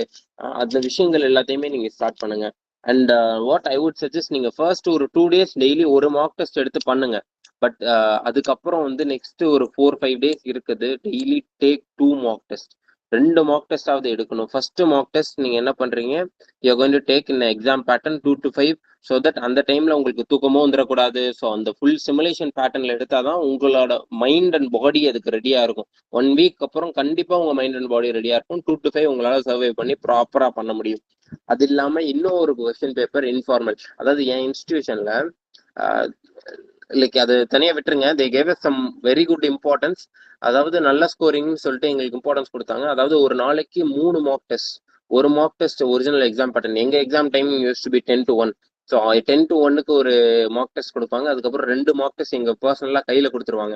அந்த விஷயங்கள் எல்லாத்தையுமே நீங்க ஸ்டார்ட் பண்ணுங்க. And what I would suggest, நீங்க ஃபர்ஸ்ட் ஒரு 2 days டெய்லி ஒரு மார்க் டெஸ்ட் எடுத்து பண்ணுங்க. பட் அதுக்கப்புறம் வந்து நெக்ஸ்ட் ஒரு 4-5 days இருக்குது, daily take 2 mark test. 2 mark டெஸ்டாவது எடுக்கணும். ஃபர்ஸ்ட் மார்க் டெஸ்ட் நீங்க என்ன பண்றீங்க, you going to take in exam pattern 2 to 5 so that அந்த டைம்ல உங்களுக்கு தூக்கமும் வந்துடக்கூடாது. ஸோ அந்த ஃபுல் சிமுலேஷன் பேட்டர்ன்ல எடுத்தாதான் உங்களோட மைண்ட் அண்ட் பாடி அதுக்கு ரெடியா இருக்கும். 1 வீக் அப்புறம் கண்டிப்பா உங்க மைண்ட் அண்ட் பாடி ரெடியா இருக்கும். 2 to 5 உங்களால சர்வை பண்ணி ப்ராப்பரா பண்ண முடியும். அது இல்லாம இன்னும் ஒரு கொஸ்டின் பேப்பர் இன்ஃபார்மல், அதாவது என் இன்ஸ்டிடியூஷன்ல லைக் அது தனியா விட்டுருங்க, they gave some very good importance. அதாவது நல்ல ஸ்கோரிங்னு சொல்லிட்டு எங்களுக்கு இம்பார்ட்டன்ஸ் கொடுத்தாங்க. அதாவது ஒரு நாளைக்கு 3 மார்க் டெஸ்ட், ஒரு mark test original exam pattern. எங்க exam time use to be 10 to 1. So 10 to 1க்கு ஒரு மார்க் டெஸ்ட் கொடுப்பாங்க. அதுக்கப்புறம் 2 மார்க் டெஸ்ட் எங்க பர்சனலா கையில கொடுத்துருவாங்க.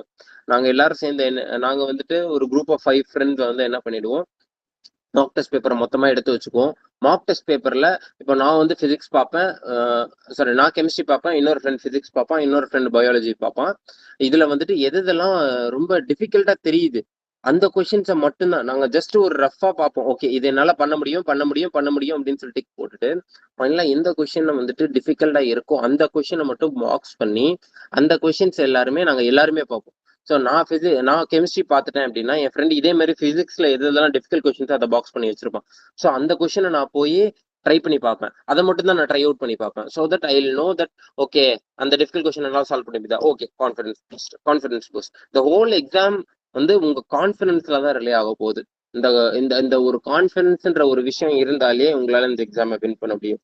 நாங்க எல்லாரும் சேர்ந்து நாங்க வந்துட்டு ஒரு குரூப் ஆஃப் 5 ஃப்ரெண்ட்ஸ் வந்து என்ன பண்ணிடுவோம், மார்க் டெஸ்ட் பேப்பரை மொத்தமா எடுத்து வச்சுக்குவோம். மார்க் டெஸ்ட் பேப்பர்ல இப்போ நான் வந்து பிசிக்ஸ் பார்ப்பேன், சாரி நான் கெமிஸ்ட்ரி பார்ப்பேன், இன்னொரு ஃப்ரெண்ட் பிசிக்ஸ் பார்ப்பான், இன்னொரு ஃப்ரெண்ட் பயாலஜி பார்ப்பான். இதுல வந்துட்டு எதெல்லாம் ரொம்ப டிஃபிகல்ட்டா தெரியுது அந்த கொஸ்டின்ஸை மட்டும்தான் நாங்க ஜஸ்ட் ஒரு ரஃபா பார்ப்போம். ஓகே இது என்னால பண்ண முடியும் அப்படின்னு சொல்லிட்டு போட்டுட்டு ஃபைனலாக எந்த கொஸ்டின் வந்துட்டு டிஃபிகல்ட்டா இருக்கோ அந்த கொஸ்டினை மட்டும் மார்க்ஸ் பண்ணி அந்த கொஸ்டின்ஸ் நாங்க எல்லாருமே பார்ப்போம். ஸோ நான் கெமிஸ்ட்ரி பார்த்துட்டேன் அப்படின்னா என் ஃப்ரெண்ட் இதே மாதிரி பிசிக்ஸ்ல எதெல்லாம் டிஃபிகல்ட் கொஸ்டின்ஸ் அதை பாக்ஸ் பண்ணி வச்சிருப்பான். ஸோ அந்த கொஸ்டினை நான் போய் ட்ரை பண்ணி பார்ப்பேன். அதை மட்டும் தான் நான் ட்ரை அவுட் பண்ணி பார்ப்பேன். So that I will know that okay அந்த டிஃபிகல்ட் கொஸ்டின் எல்லாம் சால்வ் பண்ணிவிதா, okay confidence boost. The whole exam வந்து உங்க கான்ஃபிடன்ஸ்ல தான் ரிலே ஆக போகுது. இந்த இந்த இந்த ஒரு கான்ஃபிடன்ஸ்ன்ற ஒரு விஷயம் இருந்தாலே உங்களால இந்த எக்ஸாமை வின் பண்ண முடியும்.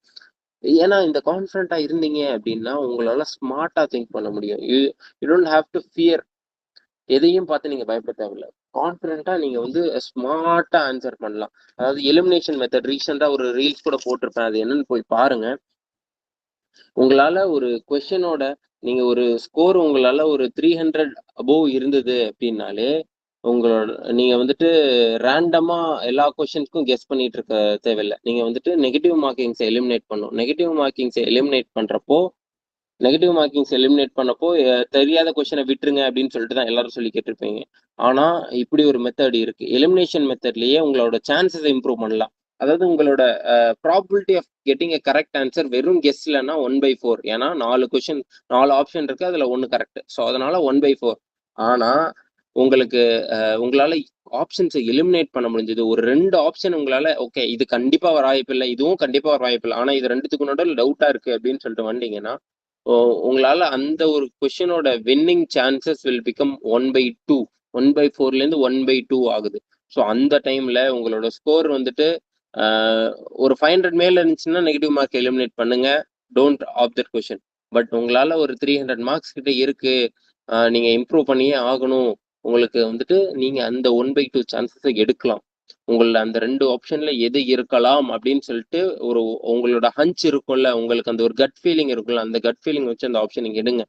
ஏன்னா இந்த கான்ஃபிடண்டா இருந்தீங்க அப்படின்னா உங்களால ஸ்மார்ட்டா திங்க் பண்ண முடியும். You don't have to fear. எதையும் பார்த்து நீங்க பயப்பட தேவையில்ல. கான்ஃபிடென்ட்டா நீங்க வந்து ஸ்மார்ட்டா ஆன்சர் பண்ணலாம். அதாவது எலிமினேஷன் மெத்தட் ரீசெண்டா ஒரு ரீல்ஸ் கூட போட்டிருப்பேன், அது என்னன்னு போய் பாருங்க. உங்களால ஒரு கொஸ்டினோட நீங்க ஒரு ஸ்கோர் உங்களால ஒரு 300 அபோவ் இருந்தது அப்படின்னாலே உங்களோட நீங்க வந்துட்டு ரேண்டமா எல்லா கொஸ்டின்ஸ்க்கும் கெஸ் பண்ணிட்டு இருக்க தேவையில்லை. நீங்க வந்துட்டு நெகட்டிவ் மார்க்கிங்ஸை எலிமினேட் பண்ணும். நெகட்டிவ் மார்க்கிங்ஸை எலிமினேட் பண்றப்போ தெரியாத கொஸ்டினை விட்டுருங்க அப்படின்னு சொல்லிட்டு தான் எல்லாரும் சொல்லி கேட்டிருப்பீங்க. ஆனா இப்படி ஒரு மெத்தட் இருக்கு. எலிமினேஷன் மெத்தட்லயே உங்களோட சான்சஸை இம்ப்ரூவ் பண்ணலாம். அதாவது உங்களோட probability of getting a correct answer வெறும் கெஸ்ட்லன்னா 1/4. ஏன்னா 4 ஆப்ஷன் இருக்கு, அதுல 1 கரெக்ட். ஸோ அதனால 1/4. ஆனா உங்களுக்கு உங்களால ஆப்ஷன்ஸை எலிமினேட் பண்ண முடிஞ்சது. ஒரு 2 ஆப்ஷன் உங்களால ஓகே இது கண்டிப்பா வர வாய்ப்பு இல்லை, இதுவும் கண்டிப்பா வர வாய்ப்பு இல்லை, ஆனா இது ரெண்டுத்துக்கு நடுவில் டவுட்டா இருக்கு அப்படின்னு சொல்லிட்டு வந்தீங்கன்னா உங்களால அந்த ஒரு கொஸ்டினோட வின்னிங் சான்சஸ் வில் பிகம் 1/2. 1/4லேருந்து 1/2 ஆகுது. ஸோ அந்த டைம்ல உங்களோட ஸ்கோர் வந்துட்டு ஒரு 500 மேல இருந்துச்சுன்னா நெகட்டிவ் மார்க் எலிமினேட் பண்ணுங்க, don't opt that question. But உங்களால ஒரு 300 மார்க்ஸ் கிட்ட இருக்கு, நீங்க இம்ப்ரூவ் பண்ணியே ஆகணும், உங்களுக்கு வந்துட்டு நீங்க அந்த 1/2 சான்சஸை எடுக்கலாம். உங்கள அந்த 2 ஆப்ஷன்ல எது இருக்கலாம் அப்படின்னு சொல்லிட்டு ஒரு உங்களோட ஹஞ்ச் இருக்கும்ல, உங்களுக்கு அந்த ஒரு கட் ஃபீலிங் இருக்கும்ல, அந்த கட் ஃபீலிங் வச்சு அந்த ஆப்ஷன் நீங்க எடுங்க.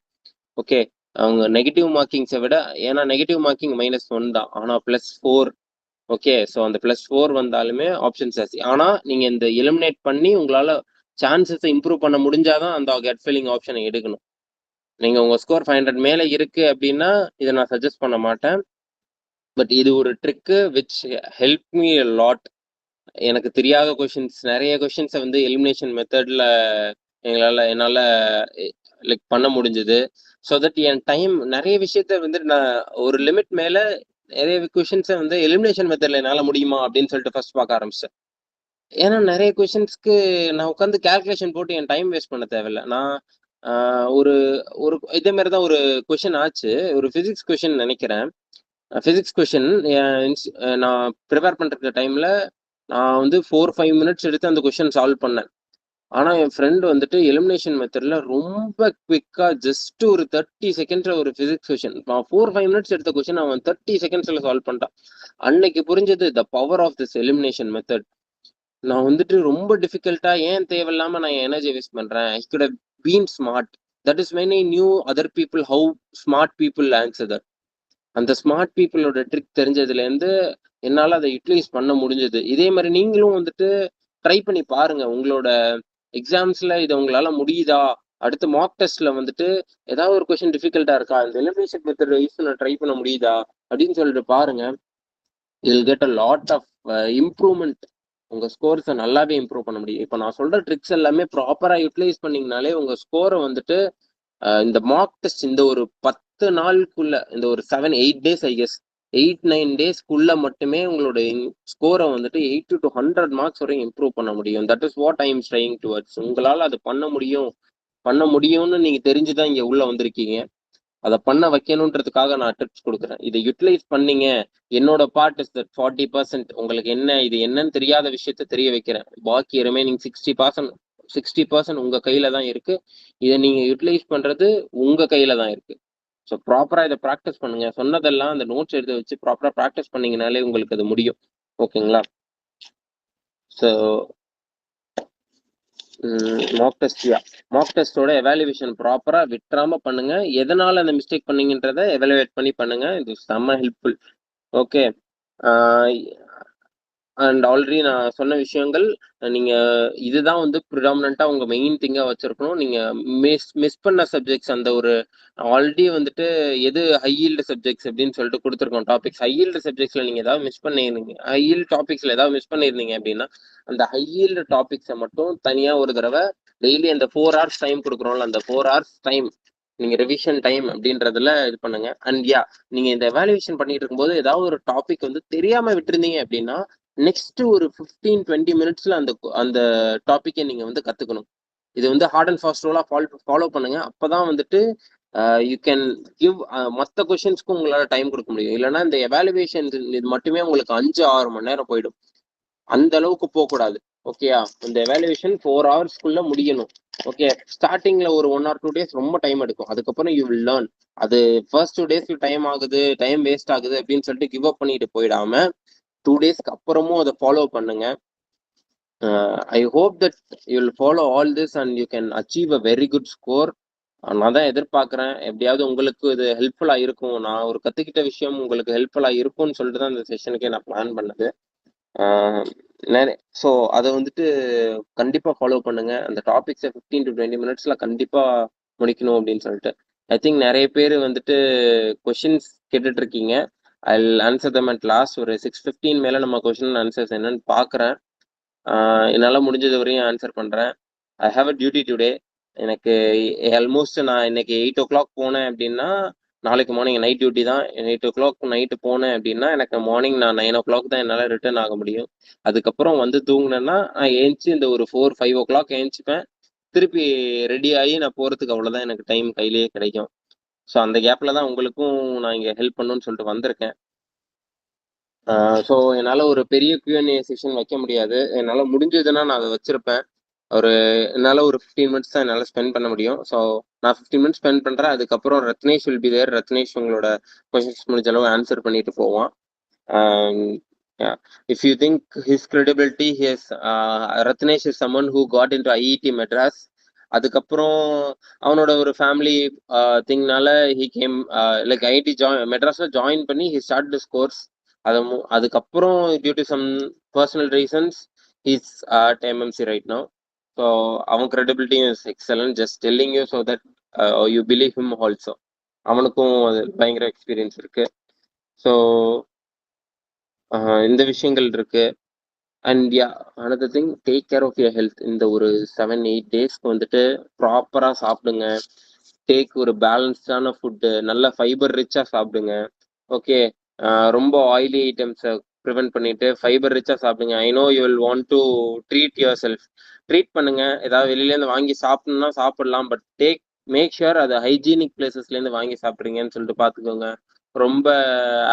ஓகே அவங்க நெகட்டிவ் மார்க்கிங்ஸை விட, ஏன்னா நெகட்டிவ் மார்க்கிங் -1 தான், ஆனா +4. ஓகே ஸோ அந்த +4 வந்தாலுமே ஆப்ஷன் ஜாஸ்தி. ஆனா நீங்க இந்த எலிமினேட் பண்ணி உங்களால சான்சஸை இம்ப்ரூவ் பண்ண முடிஞ்சாதான் அந்த கட் ஃபீலிங் ஆப்ஷனை எடுக்கணும். நீங்க உங்க ஸ்கோர் 500 மேல இருக்கு அப்படின்னா இதை நான் சஜஸ்ட் பண்ண மாட்டேன். பட் இது ஒரு trick which help me lot. எனக்கு தெரியாத கொஷின்ஸ் நிறைய கொஷின்ஸை வந்து எலிமினேஷன் மெத்தட்ல என்னால் லைக் பண்ண முடிஞ்சது. ஸோ தட் என் டைம் நிறைய விஷயத்த வந்து நான் ஒரு லிமிட் மேலே நிறைய கொஷின்ஸை வந்து எலிமினேஷன் மெத்தட்ல என்னால் முடியுமா அப்படின்னு சொல்லிட்டு ஃபர்ஸ்ட் பார்க்க ஆரம்பிச்சேன். ஏன்னா நிறைய கொஷின்ஸ்க்கு நான் உட்காந்து கேல்குலேஷன் போட்டு என் டைம் வேஸ்ட் பண்ண தேவையில்லை. நான் ஒரு ஒரு இதே மாதிரி தான் ஒரு கொஷின் ஆச்சு, ஒரு ஃபிசிக்ஸ் கொஷின் நினைக்கிறேன். ஃபிசிக்ஸ் கொஷின் நான் ப்ரிப்பேர் பண்ணுற டைமில் நான் வந்து 4-5 மினிட்ஸ் எடுத்து அந்த கொஷின் சால்வ் பண்ணேன். ஆனால் என் ஃப்ரெண்டு வந்துட்டு எலிமினேஷன் மெத்தடில் ரொம்ப குவிக்காக ஜஸ்ட் ஒரு 30 செகண்ட்ஸில் ஒரு ஃபிசிக்ஸ் கொஷின், நான் 4-5 மினிட்ஸ் எடுத்த கொஷின் அவன் 30 செகண்ட்ஸில் சால்வ் பண்ணிட்டான். அன்னைக்கு புரிஞ்சது the power of this elimination method. நான் வந்துட்டு ரொம்ப டிஃபிகல்ட்டாக ஏன் தேவையில்லாமல் நான் என் எனர்ஜி வேஸ்ட் பண்ணுறேன். I could have been smart. That is when I knew other people how smart people answer that. அந்த ஸ்மார்ட் பீப்புளோட ட்ரிக் தெரிஞ்சதுலேருந்து என்னால் அதை யூட்டிலைஸ் பண்ண முடிஞ்சது. இதே மாதிரி நீங்களும் வந்துட்டு ட்ரை பண்ணி பாருங்க. உங்களோட எக்ஸாம்ஸில் இதை உங்களால் முடியுதா, அடுத்து மார்க் டெஸ்ட்ல வந்துட்டு ஏதாவது ஒரு கொஸ்டின் டிஃபிகல்ட்டா இருக்கா, இந்த எலிமினேஷன் மெத்தட் யூஸ் பண்ண ட்ரை பண்ண முடியுதா அப்படின்னு சொல்லிட்டு பாருங்க. Will get a lot of improvement. உங்க ஸ்கோர்ஸை நல்லாவே இம்ப்ரூவ் பண்ண முடியும். இப்போ நான் சொல்ற ட்ரிக்ஸ் எல்லாமே ப்ராப்பரா யூட்டிலைஸ் பண்ணீங்கனாலே உங்க ஸ்கோரை வந்துட்டு இந்த மார்க் டெஸ்ட் இந்த ஒரு 10 நாளுக்குள்ள, இந்த ஒரு 7-8 days ஐ கெஸ், 8-9 டேஸ்க்குள்ள மட்டுமே உங்களோட ஸ்கோரை வந்துட்டு 80 to 100 மார்க்ஸ் வரையும் இம்ப்ரூவ் பண்ண முடியும். That is what I am trying towards. உங்களால அது பண்ண முடியும்னு நீங்க தெரிஞ்சுதான் இங்க உள்ள வந்திருக்கீங்க. அதை பண்ண வைக்கணுன்றதுக்காக நான் டிப்ஸ் கொடுக்குறேன். இதை யூட்டிலைஸ் பண்ணீங்க. என்னோட பார்ட் இஸ் தட் 40%. உங்களுக்கு என்ன இது என்னன்னு தெரியாத விஷயத்த தெரிய வைக்கிறேன். பாக்கி ரிமைனிங் 60% உங்க கையில தான் இருக்கு. இதை நீங்க யூட்டிலைஸ் பண்றது உங்க கையில தான் இருக்கு. ஸோ ப்ராப்பரா இதை ப்ராக்டிஸ் பண்ணுங்க. சொன்னதெல்லாம் அந்த நோட்ஸ் எடுத்து வச்சு ப்ராப்பரா ப்ராக்டிஸ் பண்ணீங்கனாலே உங்களுக்கு அது முடியும். ஓகேங்களா? ஸோ மாக் டெஸ்டோட எவாலுவேஷன் ப்ராப்பரா விட்டுறாம பண்ணுங்க. எதனால அந்த மிஸ்டேக் பண்ணீங்கன்றத எவாலுவேட் பண்ணி பண்ணுங்க. இது செம்ம ஹெல்ப்ஃபுல். ஓகே. அண்ட் ஆல்ரெடி நான் சொன்ன விஷயங்கள் நீங்க இதுதான் வந்து ப்ரிடாமினண்டா உங்க மெயின் திங்கா வச்சிருக்கணும். நீங்க மிஸ் பண்ண சப்ஜெக்ட்ஸ் அந்த ஒரு ஆல்ரெடி வந்துட்டு எது ஹை ஈல்டு சப்ஜெக்ட்ஸ் அப்படின்னு சொல்லிட்டு கொடுத்துருக்கோம் டாபிக்ஸ். ஹை ஈல்டு சப்ஜெக்ட்ஸ்ல நீங்க ஏதாவது மிஸ் பண்ணிருந்தீங்க, ஹை ஈல்டு டாபிக்ஸ்ல ஏதாவது மிஸ் பண்ணிருந்தீங்க அப்படின்னா அந்த ஹை ஈல்டு டாபிக்ஸை மட்டும் தனியா ஒரு தடவை டெய்லி அந்த 4 hours டைம் கொடுக்குறோம்ல, அந்த 4 hours டைம் நீங்க ரிவிஷன் டைம் அப்படின்றதுல இது பண்ணுங்க. அண்ட் நீங்க இந்த எவாலுவேஷன் பண்ணிட்டு இருக்கும்போது ஏதாவது ஒரு டாபிக் வந்து தெரியாம விட்டுருந்தீங்க அப்படின்னா நெக்ஸ்ட் ஒரு 15-20 மினிட்ஸ்ல அந்த அந்த டாபிக்கை நீங்க வந்து கத்துக்கணும். இது வந்து ஹார்ட் அண்ட் ஃபாஸ்ட் ரூலா ஃபாலோ பண்ணுங்க. அப்பதான் வந்துட்டு யூ கேன் கிவ் மற்ற கொஸ்டின்ஸ்க்கும் உங்களால டைம் கொடுக்க முடியும். இல்லைன்னா இந்த எவாலுவேஷன் இது மட்டுமே உங்களுக்கு 5-6 மணி நேரம் போயிடும். அந்த அளவுக்கு போகக்கூடாது. ஓகேயா? இந்த எவாலுவேஷன் 4 hours முடியணும். ஓகே. ஸ்டார்டிங்ல ஒரு 1 or 2 days ரொம்ப டைம் எடுக்கும். அதுக்கப்புறம் யூ வில் லேர்ன். அது ஃபர்ஸ்ட் 2 days டைம் ஆகுது, டைம் வேஸ்ட் ஆகுது அப்படின்னு சொல்லிட்டு கிவ் அப் பண்ணிட்டு போயிடாம 2 daysக்கு அப்புறமும் அதை ஃபாலோ பண்ணுங்க. I hope that you will follow all this and you can achieve a very good score. நான் தான் எதிர்பார்க்குறேன். எப்படியாவது உங்களுக்கு இது ஹெல்ப்ஃபுல்லா இருக்கும். நான் ஒரு கத்துக்கிட்ட விஷயம் உங்களுக்கு ஹெல்ப்ஃபுல்லா இருக்கும்னு சொல்லிட்டு தான் இந்த செஷனுக்கே நான் பிளான் பண்ணது. ஸோ அதை வந்துட்டு கண்டிப்பா ஃபாலோ பண்ணுங்க. அந்த டாபிக்ஸை 15 to 20 மினிட்ஸ்ல கண்டிப்பா முடிக்கணும் அப்படின்னு சொல்லிட்டு. ஐ திங்க் நிறைய பேர் வந்துட்டு கொஷின்ஸ் கேட்டுட்டு இருக்கீங்க. I answer them at last. ஒரு 6:15 மேல நம்ம கொஸ்டின் ஆன்சர்ஸ் என்னன்னு பாக்குறேன். என்னால் முடிஞ்சது வரையும் ஆன்சர் பண்றேன். I have a duty today. எனக்கு ஆல்மோஸ்ட் நான் இன்னைக்கு 8 o'clock போனேன் அப்படின்னா நாளைக்கு மார்னிங் நைட் டியூட்டி தான். 8 o'clock நைட்டு போனேன் அப்படின்னா எனக்கு மார்னிங் நான் 9 o'clock தான் என்னால் ரிட்டர்ன் ஆக முடியும். அதுக்கப்புறம் வந்து தூங்கினேன்னா நான் ஏஞ்சி இந்த ஒரு 4-5 o'clock ஏஞ்சிப்பேன். திருப்பி ரெடி ஆகி நான் போறதுக்கு அவ்வளோதான் எனக்கு டைம் கையிலேயே கிடைக்கும். ஸோ அந்த கேப்ல தான் உங்களுக்கும் நான் இங்கே ஹெல்ப் பண்ணணும்னு சொல்லிட்டு வந்திருக்கேன். ஸோ என்னால் ஒரு பெரிய Q&A செஷன் வைக்க முடியாது. என்னால் முடிஞ்சதுன்னா நான் அதை வச்சிருப்பேன். என்னால் ஒரு 15 மினிட்ஸ் தான் என்னால் ஸ்பெண்ட் பண்ண முடியும். ஸோ நான் 15 மினிட்ஸ் ஸ்பெண்ட் பண்ணுறேன். அதுக்கப்புறம் Ratnesh will be there. Ratnesh உங்களோட கொஷின்ஸ் முடிஞ்ச அளவு ஆன்சர் பண்ணிட்டு போவான். If you think his credibility Ratnesh is someone who got into IIT Madras. அதுக்கப்புறம் அவனோட ஒரு ஃபேமிலி திங்னால ஹி கேம் லைக் IIT மெட்ராஸ்ல ஜாயின் பண்ணி ஹி ஸ்டார்ட் திஸ் கோர்ஸ். அதுக்கப்புறம் due to some personal reasons he's at MMC right now. So அவன் கிரெடிபிலிட்டியும் is excellent. Just telling you so that you believe him also. அவனுக்கும் அது பயங்கர experience இருக்கு. So இந்த விஷயங்கள் இருக்கு. And another thing, take care of your health. இந்த ஒரு 7-8 டேஸ்க்கு வந்துட்டு ப்ராப்பரா சாப்பிடுங்க. டேக் ஒரு பேலன்ஸ்டான ஃபுட்டு, நல்ல ஃபைபர் ரிச்சா சாப்பிடுங்க. ஓகே. ரொம்ப ஆயிலி ஐட்டம்ஸை ப்ரிவென்ட் பண்ணிட்டு ஃபைபர் ரிச்சா சாப்பிடுங்க. I know you will want to treat your self. Treat பண்ணுங்க. ஏதாவது வெளியிலேருந்து வாங்கி சாப்பிடணும்னா சாப்பிடலாம். பட் மேக் ஷுர் அது ஹைஜீனிக் பிளேசஸ்லேருந்து வாங்கி சாப்பிட்றீங்கன்னு சொல்லிட்டு பார்த்துக்கோங்க. ரொம்ப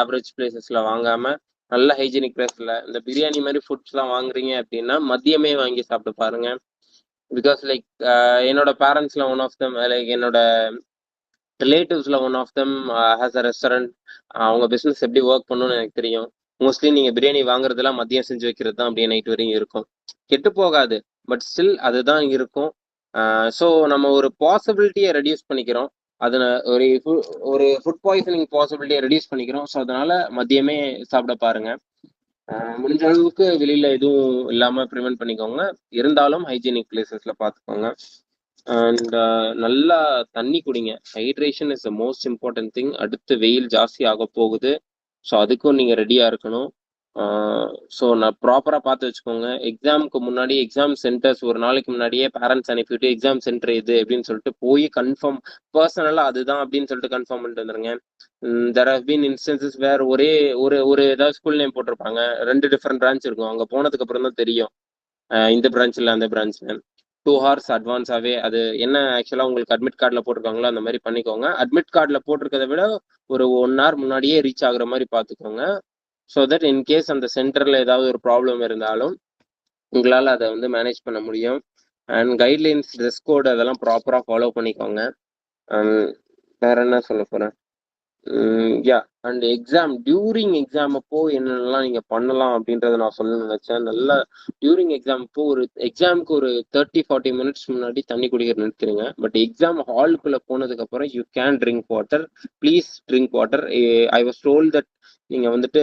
ஆவரேஜ் பிளேசஸ்ல வாங்காம நல்ல ஹைஜீனிக் பிளேஸ்ல இந்த பிரியாணி மாதிரி ஃபுட்ஸ்லாம் வாங்குறீங்க அப்படின்னா மதியமே வாங்கி சாப்பிட்டு பாருங்க. பிகாஸ் லைக் என்னோட பேரண்ட்ஸ்ல ஒன் ஆஃப் தம், லைக் என்னோட ரிலேட்டிவ்ஸ்ல one of them has a restaurant. அவங்க பிஸ்னஸ் எப்படி ஒர்க் பண்ணணும்னு எனக்கு தெரியும். மோஸ்ட்லி நீங்க பிரியாணி வாங்குறதுலாம் மதியம் செஞ்சு வைக்கிறது தான் அப்படியே நைட் வரையும் இருக்கும். கெட்டு போகாது, பட் ஸ்டில் அதுதான் இருக்கும். ஸோ நம்ம ஒரு பாசிபிலிட்டியை ரெடியூஸ் பண்ணிக்கிறோம். அதில் ஒரு ஃபுட் பாய்சனிங் பாசிபிலிட்டியை ரெடியூஸ் பண்ணிக்கிறோம். ஸோ அதனால மதியமே சாப்பிட பாருங்க. முடிஞ்ச அளவுக்கு வெளியில எதுவும் இல்லாம ப்ரிவென்ட் பண்ணிக்கோங்க. இருந்தாலும் ஹைஜீனிக் பிளேசஸ்ல பார்த்துக்கோங்க. அண்ட் நல்லா தண்ணி குடிங்க. Hydration is the most important thing. அடுத்து வெயில் ஜாஸ்தி ஆக போகுது. ஸோ அதுக்கும் நீங்க ரெடியா இருக்கணும். ஸோ நான் ப்ராப்பராக பார்த்து வச்சுக்கோங்க. எக்ஸாமுக்கு முன்னாடி எக்ஸாம் சென்டர்ஸ் ஒரு நாளைக்கு முன்னாடியே பேரண்ட்ஸ் அனுப்பிவிட்டு எக்ஸாம் சென்டர் இது அப்படின்னு சொல்லிட்டு போய் கன்ஃபார்ம் பர்சனலாக அதுதான் அப்படின்னு சொல்லிட்டு கன்ஃபார்ம் பண்ணிட்டு வந்துருங்க. தெர் ஹவ் பீன் இன்ஸ்டன்சஸ் வேர் ஒரே ஒரு ஒரு ஏதாவது ஸ்கூல் நேம் போட்டிருப்பாங்க, 2 டிஃப்ரெண்ட் பிரான்ச் இருக்கும். அங்கே போனதுக்கு அப்புறம் தான் தெரியும் இந்த பிரான்ச் இல்லை அந்த பிரான்ச்ல. 2 hours அட்வான்ஸாகவே அது என்ன ஆக்சுவலாக உங்களுக்கு அட்மிட் கார்டில் போட்டிருக்காங்களோ அந்த மாதிரி பண்ணிக்கோங்க. அட்மிட் கார்டில் போட்டிருக்கதை விட ஒரு 1 hour முன்னாடியே ரீச் ஆகுற மாதிரி பார்த்துக்கோங்க. ஸோ தட் இன்கேஸ் அந்த சென்டரில் ஏதாவது ஒரு ப்ராப்ளம் இருந்தாலும் உங்களால் அதை வந்து மேனேஜ் பண்ண முடியும். அண்ட் கைட்லைன்ஸ், ட்ரெஸ் கோட் அதெல்லாம் ப்ராப்பராக ஃபாலோ பண்ணிக்கோங்க. வேற என்ன சொல்ல போகிறேன்? Yeah and exam during exam அப்போ என்னென்னலாம் நீங்கள் பண்ணலாம் அப்படின்றத நான் சொல்ல நினச்சேன். நல்லா டியூரிங் எக்ஸாம் அப்போ ஒரு எக்ஸாமுக்கு ஒரு 30-40 மினிட்ஸ் முன்னாடி தண்ணி குடிக்கிற நிறுத்திடுங்க. பட் எக்ஸாம் ஹாலுக்குள்ளே போனதுக்கப்புறம் you can drink water. Please drink water. I was told that நீங்கள் வந்துட்டு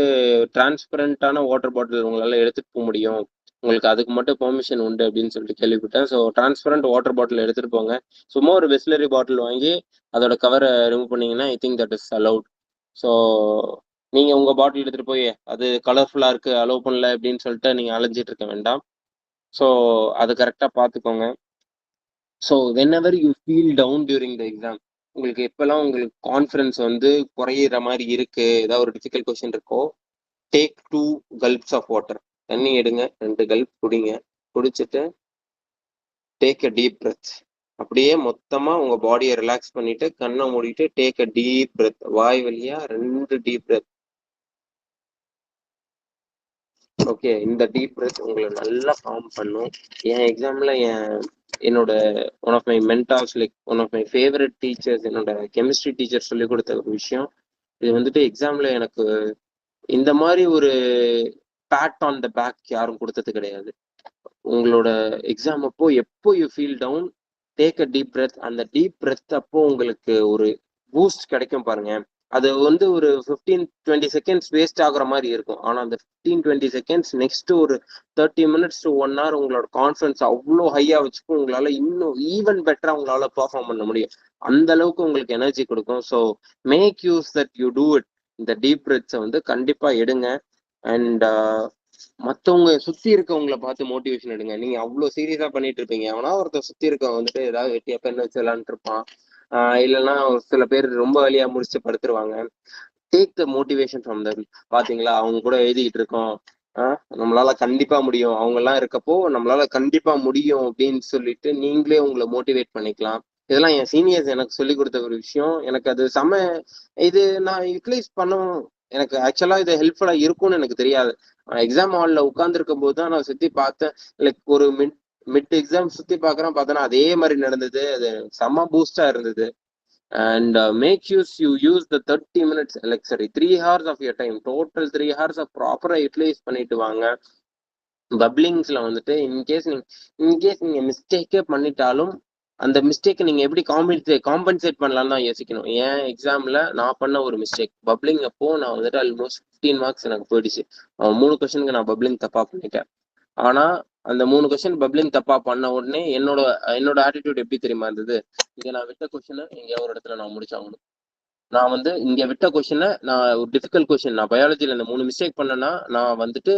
டிரான்ஸ்பரண்டான வாட்டர் பாட்டில் உங்களால் எடுத்துகிட்டு போக முடியும், உங்களுக்கு அதுக்கு மட்டும் பெர்மிஷன் உண்டு அப்படின்னு சொல்லிட்டு கேள்விப்பட்டேன். ஸோ டிரான்ஸ்பரண்ட் வாட்டர் பாட்டில் எடுத்துகிட்டு போங்க. சும்மா ஒரு பிஸ்லரி பாட்டில் வாங்கி அதோட கவரை ரிமூவ் பண்ணீங்கன்னா I think that is allowed. So நீங்கள் உங்கள் பாட்டில் எடுத்துகிட்டு போய் அது கலர்ஃபுல்லாக இருக்குது அலோவ் பண்ணல அப்படின்னு சொல்லிட்டு நீங்கள் அலைஞ்சிட்டு இருக்க வேண்டாம். ஸோ அது கரெக்டாக பார்த்துக்கோங்க. So whenever you feel down during the exam, உங்களுக்கு எப்போல்லாம் உங்களுக்கு கான்ஃபிடன்ஸ் வந்து குறையிற மாதிரி இருக்குது, ஏதாவது ஒரு டிஃபிகல்ட் கொஸ்டின் இருக்கோ, டேக் 2 gulps ஆஃப் வாட்டர். தண்ணி எடுங்க, 2 gulp குடிங்க. குடிச்சிட்டு டேக் அ டீப் பிரெத். அப்படியே மொத்தமா உங்க பாடியை ரிலாக்ஸ் பண்ணிட்டு கண்ணை மூடிட்டு டேக் அ டீப் பிரெத். வாய் வழியா 2 டீப் பிரெத். ஓகே, இந்த டீப் பிரெத் உங்களை நல்லா ஃபார்ம் பண்ணும். என் எக்ஸாம்ல என்னோட one of my mentors, like one of my favourite teachers, என்னோட கெமிஸ்ட்ரி டீச்சர் சொல்லி கொடுத்த ஒரு விஷயம் இது வந்துட்டு எக்ஸாம்ல எனக்கு இந்த மாதிரி ஒரு பேட் ஆன் த பேக் யாரும் கொடுத்தது கிடையாது. உங்களோட எக்ஸாம் அப்போ எப்போ you feel down, take a deep breath. அந்த டீப் பிரெத் அப்போ உங்களுக்கு ஒரு பூஸ்ட் கிடைக்கும் பாருங்க. அது வந்து ஒரு 15-20 செகண்ட்ஸ் வேஸ்ட் ஆகுற மாதிரி இருக்கும். ஆனால் அந்த 15-20 செகண்ட்ஸ் நெக்ஸ்ட் ஒரு 30 மினிட்ஸ் to 1 hour உங்களோட கான்ஃபிடன்ஸ் அவ்வளோ ஹையாக வச்சுக்கும். உங்களால் இன்னும் ஈவன் பெட்டராக உங்களால் பர்ஃபார்ம் பண்ண முடியும். அந்த அளவுக்கு உங்களுக்கு எனர்ஜி கொடுக்கும். So make use that you do it. இந்த டீப் பிரெத்ஸை வந்து கண்டிப்பாக எடுங்க. அண்ட் மற்றவங்க சுற்றி இருக்கவங்கள பார்த்து மோட்டிவேஷன் எடுங்க. நீங்கள் அவ்வளோ சீரியஸாக பண்ணிட்டு இருப்பீங்க, அவனா ஒருத்தர் சுற்றி இருக்கவங்க வந்துட்டு ஏதாவது வெட்டியா பெண்ணு வச்சு விளாண்டுட்டு இருப்பான், இல்லைன்னா ஒரு சில பேர் ரொம்ப வழியாக முடிச்சு படுத்துருவாங்க. Take the motivation from them. பார்த்தீங்களா, அவங்க கூட எழுதிக்கிட்டு இருக்கோம், நம்மளால கண்டிப்பாக முடியும், அவங்கெல்லாம் இருக்கப்போ நம்மளால கண்டிப்பாக முடியும் அப்படின்னு சொல்லிட்டு நீங்களே உங்களை மோட்டிவேட் பண்ணிக்கலாம். இதெல்லாம் என் சீனியர்ஸ் எனக்கு சொல்லி கொடுத்த ஒரு விஷயம். எனக்கு அது இது நான் யூட்டிலைஸ் பண்ணவும் எனக்கு ஆக்சுவலாக இது ஹெல்ப்ஃபுல்லாக இருக்கும்னு எனக்கு தெரியாது. எக்ஸாம் ஹாலில் உட்காந்துருக்கும் போது தான் நான் சுற்றி பார்த்தேன். லைக் ஒரு மிட் எக்ஸாம் சுற்றி பார்க்குறேன், பார்த்தேன்னா அதே மாதிரி நடந்தது. அது செம்ம பூஸ்டாக இருந்தது. And make use you use the 30 minutes, like sorry 3 hours of your time, total 3 hours of proper utilise பண்ணிட்டு வாங்க. பப்ளிங்ஸ்ல வந்துட்டு இன்கேஸ் நீங்க மிஸ்டேக்கே பண்ணிட்டாலும் அந்த மிஸ்டேக் நீங்க எப்படி காம்பன்சேட் பண்ணலாம்னு தான் யோசிக்கணும். ஏன் எக்ஸாம்ல நான் பண்ண ஒரு மிஸ்டேக் பப்ளிங் அப்போ நான் வந்துட்டு ஆல்மோஸ்ட் 15 மார்க்ஸ் எனக்கு போயிடுச்சு. 3 கொஸ்டினுக்கு நான் பப்ளிங் தப்பா பண்ணிட்டேன். ஆனா அந்த 3 கொஸ்டின் பப்ளிங் தப்பா பண்ண உடனே என்னோட ஆட்டிடியூட் எப்படி தெரியுமா இருந்தது, இங்க நான் விட்ட கொஸ்டினை எங்க ஒரு இடத்துல நான் முடிச்சாகணும். நான் வந்து இங்க விட்ட கொஸ்டினை நான் ஒரு டிஃபிகல்ட் கொஸ்டின், நான் பயாலஜில இந்த 3 மிஸ்டேக் பண்ணேன்னா நான் வந்துட்டு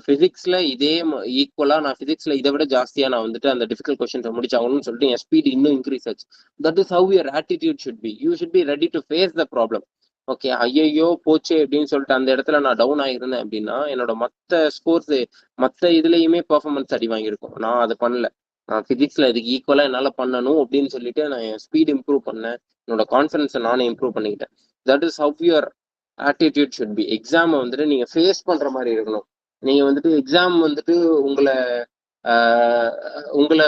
பிசிக்ஸ்ல இதே ஈக்குவலா நான் பிசிக்ஸ்ல இதை விட ஜாஸ்தியா நான் வந்துட்டு அந்த டிஃபிகல்ட் கொஸ்டின்ஸை முடிச்சாகணும்னு சொல்லிட்டு என் ஸ்பீட் இன்னும் இன்க்ரீஸ் ஆச்சு. That is how your attitude should be. You should be ready to face the problem. Okay, ஐயோ போச்சு அப்படின்னு சொல்லிட்டு அந்த இடத்துல நான் டவுன் ஆகிருந்தேன் அப்படின்னா என்னோட மற்ற ஸ்கோர்ஸ் மற்ற இதுலயுமே பெர்ஃபார்மன்ஸ் அடி வாங்கியிருக்கும். நான் அதை பண்ணல. நான் பிசிக்ஸ்ல இதுக்கு ஈக்குவலா என்னால பண்ணணும் அப்படின்னு சொல்லிட்டு நான் என் ஸ்பீட் இம்ப்ரூவ் பண்ணேன். என்னோட கான்ஃபிடன்ஸை நானே இம்ப்ரூவ் பண்ணிக்கிட்டேன். That is how your attitude should B. எக்ஸாமை வந்துட்டு நீங்க ஃபேஸ் பண்ற மாதிரி இருக்கணும். நீங்க வந்துட்டு எக்ஸாம் வந்துட்டு உங்களை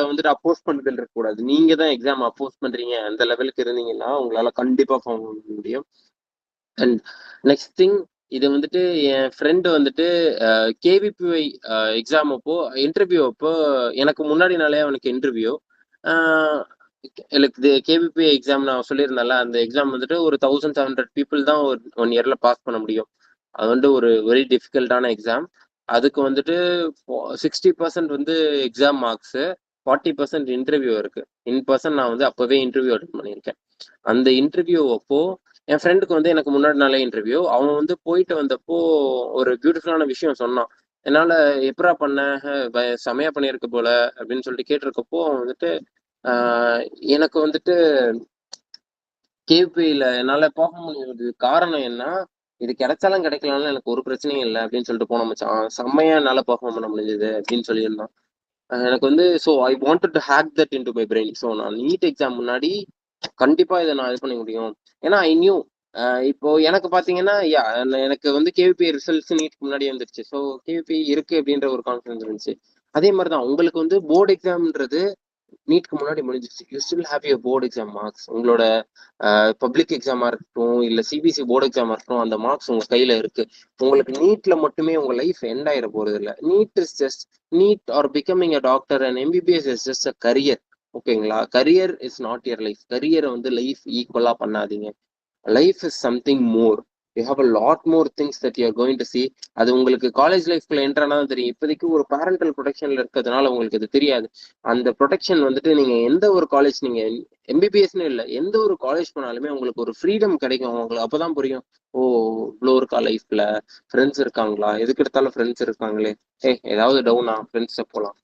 வந்துட்டு அப்போஸ் பண்றதுல இருக்கக்கூடாது. நீங்க தான் எக்ஸாம் அப்போஸ் பண்றீங்க அந்த லெவலுக்கு இருந்தீங்கன்னா உங்களால கண்டிப்பா ஃபார்ம் பண்ண முடியும். அண்ட் நெக்ஸ்ட் திங், இது வந்துட்டு என் ஃப்ரெண்டு வந்துட்டு கேவிபிஐ எக்ஸாம் அப்போ இன்டர்வியூ அப்போ எனக்கு முன்னாடி நாளே அவனுக்கு இன்டர்வியூ. எனக்கு கேவிபிஐ எக்ஸாம் நான் சொல்லியிருந்தேன்ல, அந்த எக்ஸாம் வந்துட்டு ஒரு 1700 பீப்புள் தான் ஒரு 1 இயர்ல பாஸ் பண்ண முடியும். அது வந்து ஒரு வெரி டிஃபிகல்ட்டான எக்ஸாம். அதுக்கு வந்துட்டு 60% வந்து எக்ஸாம் மார்க்ஸு, 40% இன்டர்வியூ இருக்கு. இன் பர்சன் நான் வந்து அப்பவே இன்டர்வியூ அட்டன் பண்ணியிருக்கேன். அந்த இன்டர்வியூ அப்போ என் ஃப்ரெண்டுக்கு வந்து எனக்கு முன்னாடி நாளே இன்டர்வியூ. அவன் வந்து போயிட்டு வந்தப்போ ஒரு பியூட்டிஃபுல்லான விஷயம் சொன்னான். என்னால "எப்புட்றா பண்ண? செமையா பண்ணியிருக்க போல" அப்படின்னு சொல்லிட்டு கேட்டிருக்கப்போ, அவன் வந்துட்டு, ஆ எனக்கு வந்துட்டு கேபிஐல என்னால போக முடியறதுக்கு காரணம் என்ன? இது கிடைச்சாலும் கிடைக்கலனாலும் எனக்கு ஒரு பிரச்சனையும் இல்ல அப்படின்னு சொல்லிட்டு போன மச்சான். செம்மையா என்னால பெர்ஃபார்ம் பண்ண முடிஞ்சது அப்படின்னு சொல்லியிருந்தான். எனக்கு வந்து I wanted to hack that into my brain. நான் நீட் எக்ஸாம் முன்னாடி கண்டிப்பா இத நான் இது பண்ண முடியும். ஏன்னா ஐ நியூ இப்போ எனக்கு பார்த்தீங்கன்னா, எனக்கு வந்து கேவிபி ரிசல்ட்ஸ் நீட்க்கு முன்னாடியே வந்துருச்சு. கேவிபி இருக்கு அப்படின்ற ஒரு கான்ஃபிடன்ஸ் இருந்துச்சு. அதே மாரி தான் உங்களுக்கு வந்து போர்ட் எக்ஸாம்ன்றது நீட்க்கு முன்னாடி முடிஞ்சிருச்சு. You still have your board exam marks. உங்களோட பப்ளிக் எக்ஸாமா இருக்கட்டும், இல்ல சிபிஎஸ்இ போர்டு எக்ஸாமா இருக்கட்டும், அந்த மார்க்ஸ் உங்க கையில இருக்கு. உங்களுக்கு நீட்ல மட்டுமே உங்க லைஃப் எண்ட் ஆயிட போறது இல்ல. NEET is just NEET or becoming a doctor and MBBS is just a career. ஓகேங்களா? Career is not your life. கரியரை வந்து லைஃப் ஈக்குவலா பண்ணாதீங்க. Life is something more. You have a lot more things that you are going to see. அது உங்களுக்கு college லைஃப்குள்ள என்ட்ரானா தான் தெரியும். இப்போதைக்கு ஒரு பேரண்டல் ப்ரொடெக்ஷன்ல இருக்கிறதுனால உங்களுக்கு அது தெரியாது. அந்த ப்ரொடெக்ஷன் வந்துட்டு நீங்க எந்த ஒரு காலேஜ் நீங்க எம்பிபிஎஸ்னு இல்லை, எந்த ஒரு காலேஜ் போனாலுமே உங்களுக்கு ஒரு ஃப்ரீடம் கிடைக்கும். உங்களுக்கு அப்பதான் புரியும். ஓ, இவ்வளோ இருக்கா லைஃப்ல, ஃப்ரெண்ட்ஸ் இருக்காங்களா, எதுக்கு எடுத்தாலும் ஃப்ரெண்ட்ஸ் இருக்காங்களே, ஏதாவது டவுனா ஃப்ரெண்ட்ஸை போகலாம்.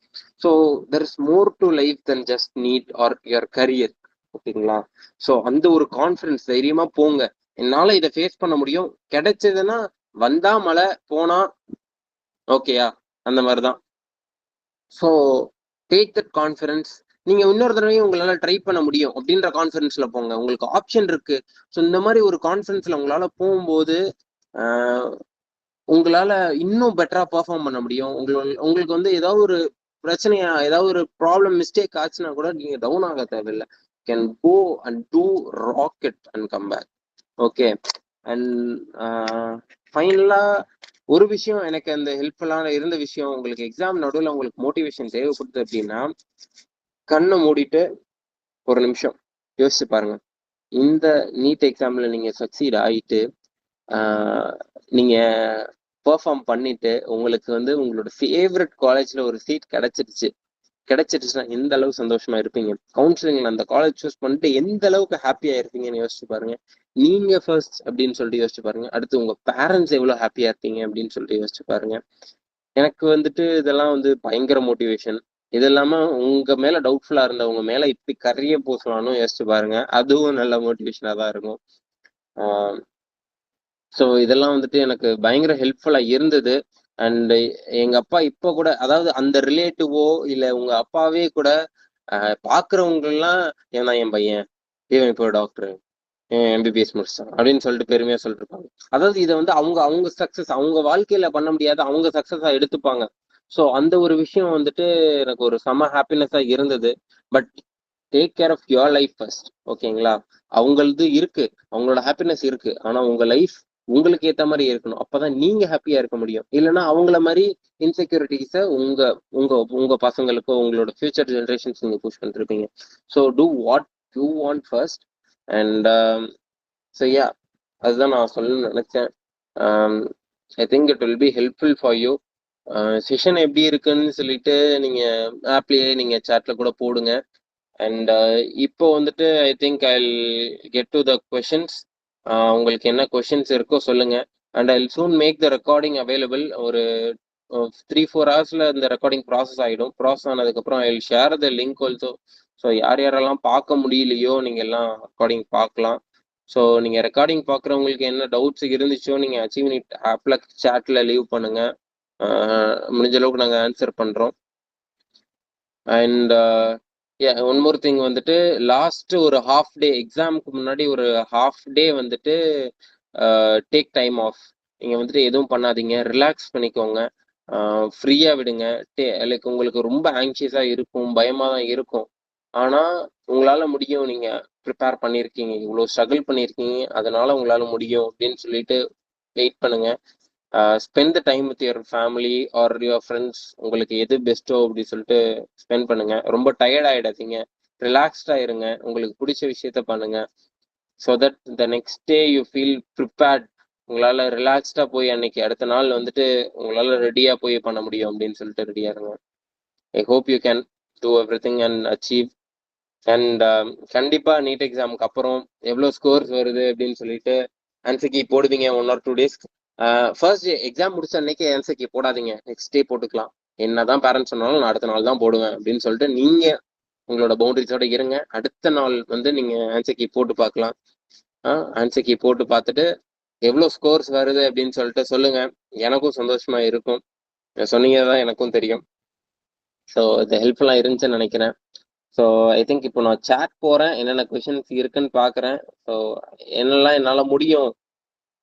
So there is more to life then just NEET or your career. ஓகேங்களா? அந்த ஒரு கான்ஃபிடன்ஸ், தைரியமா போங்க. என்னால இதை ஃபேஸ் பண்ண முடியும். கிடைச்சதுன்னா வந்தா மழை, போனா ஓகேயா, அந்த மாதிரிதான். So take that confidence. நீங்க இன்னொரு தடவையும் உங்களால ட்ரை பண்ண முடியும் அப்படின்ற கான்ஃபிடன்ஸ்ல போங்க. உங்களுக்கு ஆப்ஷன் இருக்கு. இந்த மாதிரி ஒரு கான்ஃபிடன்ஸ்ல உங்களால போகும்போது உங்களால இன்னும் பெட்டரா பெர்ஃபார்ம் பண்ண முடியும். உங்களுக்கு வந்து ஏதாவது ஒரு பிரச்சனையா, ஏதாவது ஒரு ப்ராப்ளம், மிஸ்டேக் ஆச்சுன்னா கூட நீங்க டவுன் ஆக தேவையில்லை. Can go and do rocket and come back. Okay. And ஃபைனலா ஒரு விஷயம் எனக்கு அந்த ஹெல்ப்ஃபுல்லான இருந்த விஷயம், உங்களுக்கு எக்ஸாம் நடுவில் உங்களுக்கு மோட்டிவேஷன் தேவைப்படுது அப்படின்னா, கண்ணை மூடிட்டு ஒரு நிமிஷம் யோசிச்சு பாருங்க. இந்த நீட் எக்ஸாம்ல நீங்க சக்சீட் ஆயிட்டு நீங்க பெர்ஃபார்ம் பண்ணிட்டு உங்களுக்கு வந்து உங்களோட ஃபேவரட் காலேஜ்ல ஒரு சீட் கிடைச்சிருச்சுன்னா எந்த அளவுக்கு சந்தோஷமா இருப்பீங்க? கவுன்சிலிங்ல அந்த காலேஜ் சூஸ் பண்ணிட்டு எந்த அளவுக்கு ஹாப்பியா இருப்பீங்கன்னு யோசிச்சு பாருங்க. நீங்க ஃபர்ஸ்ட் அப்படின்னு சொல்லிட்டு யோசிச்சு பாருங்க. அடுத்து உங்க பேரண்ட்ஸ் எவ்வளவு ஹாப்பியா இருப்பீங்க அப்படின்னு சொல்லிட்டு யோசிச்சு பாருங்க. எனக்கு வந்துட்டு இதெல்லாம் வந்து பயங்கர மோட்டிவேஷன். இது இல்லாம உங்க மேல டவுட்ஃபுல்லா இருந்தவங்க மேல இப்படி கரிய பூசலாம்னு யோசிச்சு பாருங்க. அதுவும் நல்ல மோட்டிவேஷனா தான் இருக்கும். ஸோ இதெல்லாம் வந்துட்டு எனக்கு பயங்கர ஹெல்ப்ஃபுல்லா இருந்தது. அண்ட் எங்க அப்பா இப்ப கூட, அதாவது அந்த ரிலேட்டிவோ இல்ல உங்க அப்பாவே கூட பாக்குறவங்க எல்லாம், ஏன்னா என் பையன் இவன் இப்போ டாக்டர், எம்பிபிஎஸ் முடிச்சான் அப்படின்னு சொல்லிட்டு பெருமையா சொல்லிட்டு இருப்பாங்க. அதாவது இதை வந்து அவங்க அவங்க சக்சஸ், அவங்க வாழ்க்கையில பண்ண முடியாத அவங்க சக்சஸா எடுத்துப்பாங்க. ஸோ அந்த ஒரு விஷயம் வந்துட்டு எனக்கு ஒரு செம ஹாப்பினஸா இருந்தது. But take care of your life first. ஓகேங்களா? அவங்களது இருக்கு, அவங்களோட ஹாப்பினஸ் இருக்கு. ஆனா உங்க லைஃப் உங்களுக்கு ஏத்த மாதிரி இருக்கணும். அப்பதான் நீங்க ஹாப்பியா இருக்க முடியும். இல்லைன்னா அவங்கள மாதிரி இன்செக்யூரிட்டிஸ உங்க உங்க உங்க பசங்களுக்கோ உங்களோட ஃபியூச்சர் ஜெனரேஷன்ஸ் நீங்க புஷ் பண்ணிருப்பீங்க. So do what you want first. And yeah, அதுதான் நான் சொல்லணும்னு நினைச்சேன். I think it will be helpful for you. Session எப்படி இருக்குன்னு சொல்லிட்டு நீங்க ஆப்லயே நீங்க சாட்ல கூட போடுங்க. அண்ட் இப்போ வந்துட்டு I think I get to the questions. உங்களுக்கு என்ன கொஷின்ஸ் இருக்கோ சொல்லுங்க. And I soon make the recording available. ஒரு 3-4 ஹவர்ஸ்ல இந்த ரெக்கார்டிங் ப்ராசஸ் ஆகிடும். ப்ராசஸ் ஆனதுக்கப்புறம் I will share the link also. So யார் யாரெல்லாம் பார்க்க முடியலையோ நீங்கள் எல்லாம் ரெக்கார்டிங் பார்க்கலாம். ஸோ நீங்கள் ரெக்கார்டிங் பார்க்குறவங்களுக்கு என்ன டவுட்ஸ் இருந்துச்சோ நீங்கள் அச்சீவ்மெண்ட் ஆப்பில் சேட்டில் லீவ் பண்ணுங்க. முடிஞ்ச அளவுக்கு நாங்கள் ஆன்சர் பண்ணுறோம். அண்ட் ஒன் மோர் திங் வந்துட்டு, லாஸ்ட் ஒரு ஹாஃப் டே எக்ஸாமுக்கு முன்னாடி ஒரு ஹாஃப் டே வந்துட்டு டேக் டைம் ஆஃப். நீங்கள் வந்துட்டு எதுவும் பண்ணாதீங்க, ரிலாக்ஸ் பண்ணிக்கோங்க, ஃப்ரீயாக விடுங்க. லைக் உங்களுக்கு ரொம்ப ஆங்ஷியஸாக இருக்கும், பயமாக தான் இருக்கும். ஆனால் உங்களால் முடியும். நீங்கள் ப்ரிப்பேர் பண்ணியிருக்கீங்க, இவ்வளோ ஸ்ட்ரகிள் பண்ணியிருக்கீங்க, அதனால உங்களால் முடியும் அப்படின்னு சொல்லிட்டு வெயிட் பண்ணுங்க. Spend the time with your family or your friends. உங்களுக்கு எது பெஸ்ட்டோ அப்படி சொல்லிட்டு ஸ்பெண்ட் பண்ணுங்க. ரொம்ப டயர்ட் ஆகிடாதீங்க, ரிலாக்ஸ்டா இருங்க, உங்களுக்கு பிடிச்ச விஷயத்த பண்ணுங்க. So that the next day you feel prepared. உங்களால் ரிலாக்ஸ்டா போய் அன்னைக்கு அடுத்த நாள் வந்துட்டு உங்களால் ரெடியாக போய் பண்ண முடியும் அப்படின்னு சொல்லிட்டு ரெடியாக இருங்க. I hope you can do every thing and achieve. And கண்டிப்பா நீட் எக்ஸாமுக்கு அப்புறம் எவ்வளவு ஸ்கோர்ஸ் வருது அப்படின்னு சொல்லிட்டு ஆன்சர் கீ போடுவீங்க 1 or 2 days. ஃபர்ஸ்ட் எக்ஸாம் முடிச்ச அன்னைக்கு ஆன்சர் கீ போடாதீங்க, நெக்ஸ்ட் டே போட்டுக்கலாம். என்னதான் பேரண்ட்ஸ் சொன்னாலும் நான் அடுத்த நாள் தான் போடுவேன் அப்படின்னு சொல்லிட்டு நீங்க உங்களோட பவுண்டரிஸோட இருங்க. அடுத்த நாள் வந்து நீங்க ஆன்சர் கீ போட்டு பார்க்கலாம். ஆன்சர் கீ போட்டு பார்த்துட்டு எவ்வளோ ஸ்கோர்ஸ் வருது அப்படின்னு சொல்லிட்டு சொல்லுங்க. எனக்கும் சந்தோஷமா இருக்கும். சொன்னீங்க தான் எனக்கும் தெரியும். ஸோ இது ஹெல்ப்ஃபுல்லாக இருந்துச்சுன்னு நினைக்கிறேன். ஸோ ஐ திங்க் இப்போ நான் சேட் போகிறேன், என்னென்ன கொஷின்ஸ் இருக்குன்னு பார்க்குறேன். ஸோ என்னெல்லாம் என்னால் முடியும்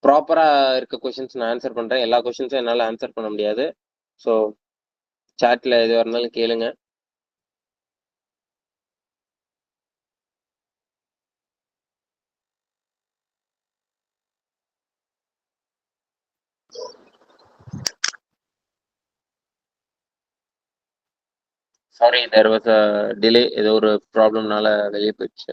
ப்ராப்பராக இருக்க கொஷின்ஸ் நான் ஆன்சர் பண்ணுறேன். எல்லா கொஷின்ஸும் என்னால் ஆன்சர் பண்ண முடியாது. ஸோ சேட்டில் எதுவாக இருந்தாலும் கேளுங்க. Sorry, there was a delay, ஏதோ ஒரு ப்ராப்ளம்னால வெளியே போயிடுச்சு.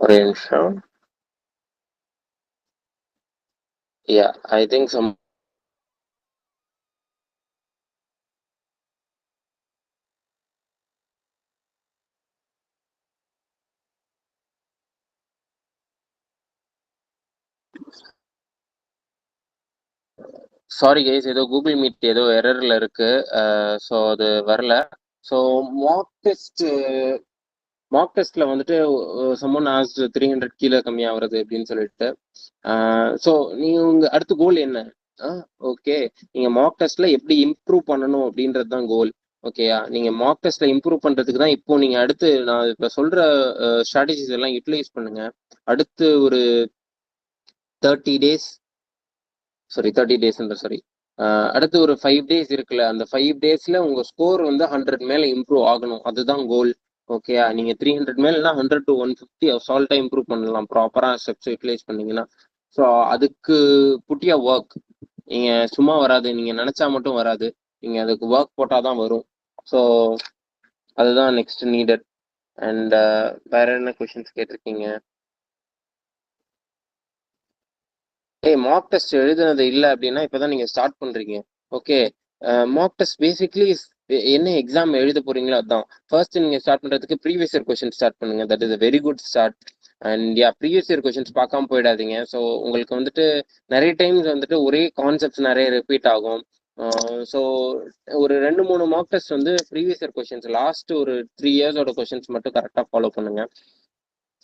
ஒரே நிமிஷம். Yeah, I think some sorry guys, ஏதோ கூகுள் மீட் ஏதோ எரர்ல இருக்கு. ஸோ அது வரல. ஸோ மார்க் டெஸ்ட் மார்க் டெஸ்ட்ல வந்துட்டு சம்மன் ஆஸ்ட் 300 கீழே கம்மியாக வருது அப்படின்னு சொல்லிட்டு. ஸோ நீங்க உங்க அடுத்த கோல் என்ன? ஓகே, நீங்க மார்க் டெஸ்ட்ல எப்படி இம்ப்ரூவ் பண்ணணும் அப்படின்றது தான் கோல். ஓகேயா, நீங்க மார்க் டெஸ்ட்ல இம்ப்ரூவ் பண்றதுக்கு தான் இப்போ நீங்க அடுத்து நான் இப்ப சொல்ற ஸ்ட்ராட்டஜிஸ் எல்லாம் யூட்டிலைஸ் பண்ணுங்க. அடுத்து ஒரு 30 days, சாரி 30 days, சாரி, அடுத்து ஒரு 5 days இருக்குல்ல, அந்த 5 daysல உங்க ஸ்கோர் வந்து 100 மேல இம்ப்ரூவ் ஆகணும். அதுதான் கோல். ஓகேயா, நீங்க 300 மேலனா 100 to 150 சால்ட்டா இம்ப்ரூவ் பண்ணலாம் ப்ராப்பரா ஸ்டெப்ஸ் யூட்டிலைஸ் பண்ணீங்கன்னா. ஸோ அதுக்கு புட்டியா ஒர்க். நீங்க சும்மா வராது, நீங்க நினைச்சா மட்டும் வராது, நீங்க அதுக்கு ஒர்க் போட்டாதான் வரும். ஸோ அதுதான் நெக்ஸ்ட் நீடட். அண்ட் வேற என்ன கொஷின்ஸ் கேட்டிருக்கீங்க? மார்க் டெஸ்ட் எழுதுனது இல்லை அப்படின்னா இப்பதான் நீங்க ஸ்டார்ட் பண்றீங்க. ஓகே, மார்க் டெஸ்ட் பேசிக்லி என்ன எக்ஸாம் எழுத போறீங்களோ அதான். ஃபர்ஸ்ட் நீங்க ஸ்டார்ட் பண்றதுக்கு ப்ரீவியஸ் இயர் கொஸ்டின் ஸ்டார்ட் பண்ணுங்க. That is a very good start. And yeah, previous year questions பார்க்காம போயிடாதீங்க. ஸோ உங்களுக்கு வந்துட்டு நிறைய டைம்ஸ் வந்துட்டு ஒரே கான்செப்ட்ஸ் நிறைய ரிப்பீட் ஆகும். ஸோ ஒரு 2-3 மார்க் டெஸ்ட் வந்து ப்ரீவியஸ் இயர் கொஸ்டின்ஸ் லாஸ்ட் ஒரு 3 yearsோட கொஸ்டின்ஸ் மட்டும் கரெக்டாக ஃபாலோ பண்ணுங்க.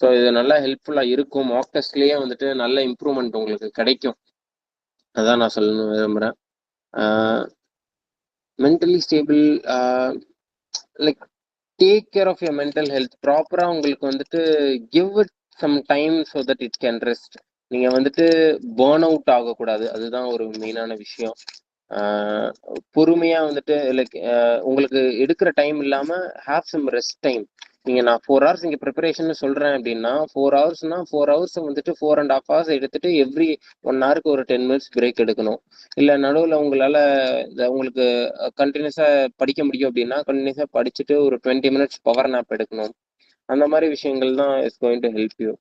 ஸோ இது நல்லா ஹெல்ப்ஃபுல்லாக இருக்கும். மார்க் டெஸ்ட்லேயே வந்துட்டு நல்ல இம்ப்ரூவ்மெண்ட் உங்களுக்கு கிடைக்கும். அதான் நான் சொல்லணும் விரும்புகிறேன். Mentally stable, like take care of your mental health. ப்ராப்பராக உங்களுக்கு வந்துட்டு give it some time so that it can rest. நீங்கள் வந்துட்டு பேர்ன் அவுட் ஆகக்கூடாது, அதுதான் ஒரு மெயினான விஷயம். பொறுமையாக வந்துட்டு லைக் உங்களுக்கு எடுக்கிற டைம் இல்லாமல் ஹேவ் சம் ரெஸ்ட் டைம். நீங்கள் நான் 4 hours இங்கே ப்ரிப்பரேஷன் சொல்கிறேன் அப்படின்னா 4 hoursனா 4 hours வந்துட்டு 4.5 hours எடுத்துட்டு எவ்ரி 1 hourக்கு ஒரு 10 minutes பிரேக் எடுக்கணும். இல்லை நடுவில் உங்களால் உங்களுக்கு கண்டினியூஸாக படிக்க முடியும் அப்படின்னா கண்டினியூஸாக படிச்சுட்டு ஒரு 20 minutes பவர் நாப் எடுக்கணும். அந்த மாதிரி விஷயங்கள் தான் is going to help you.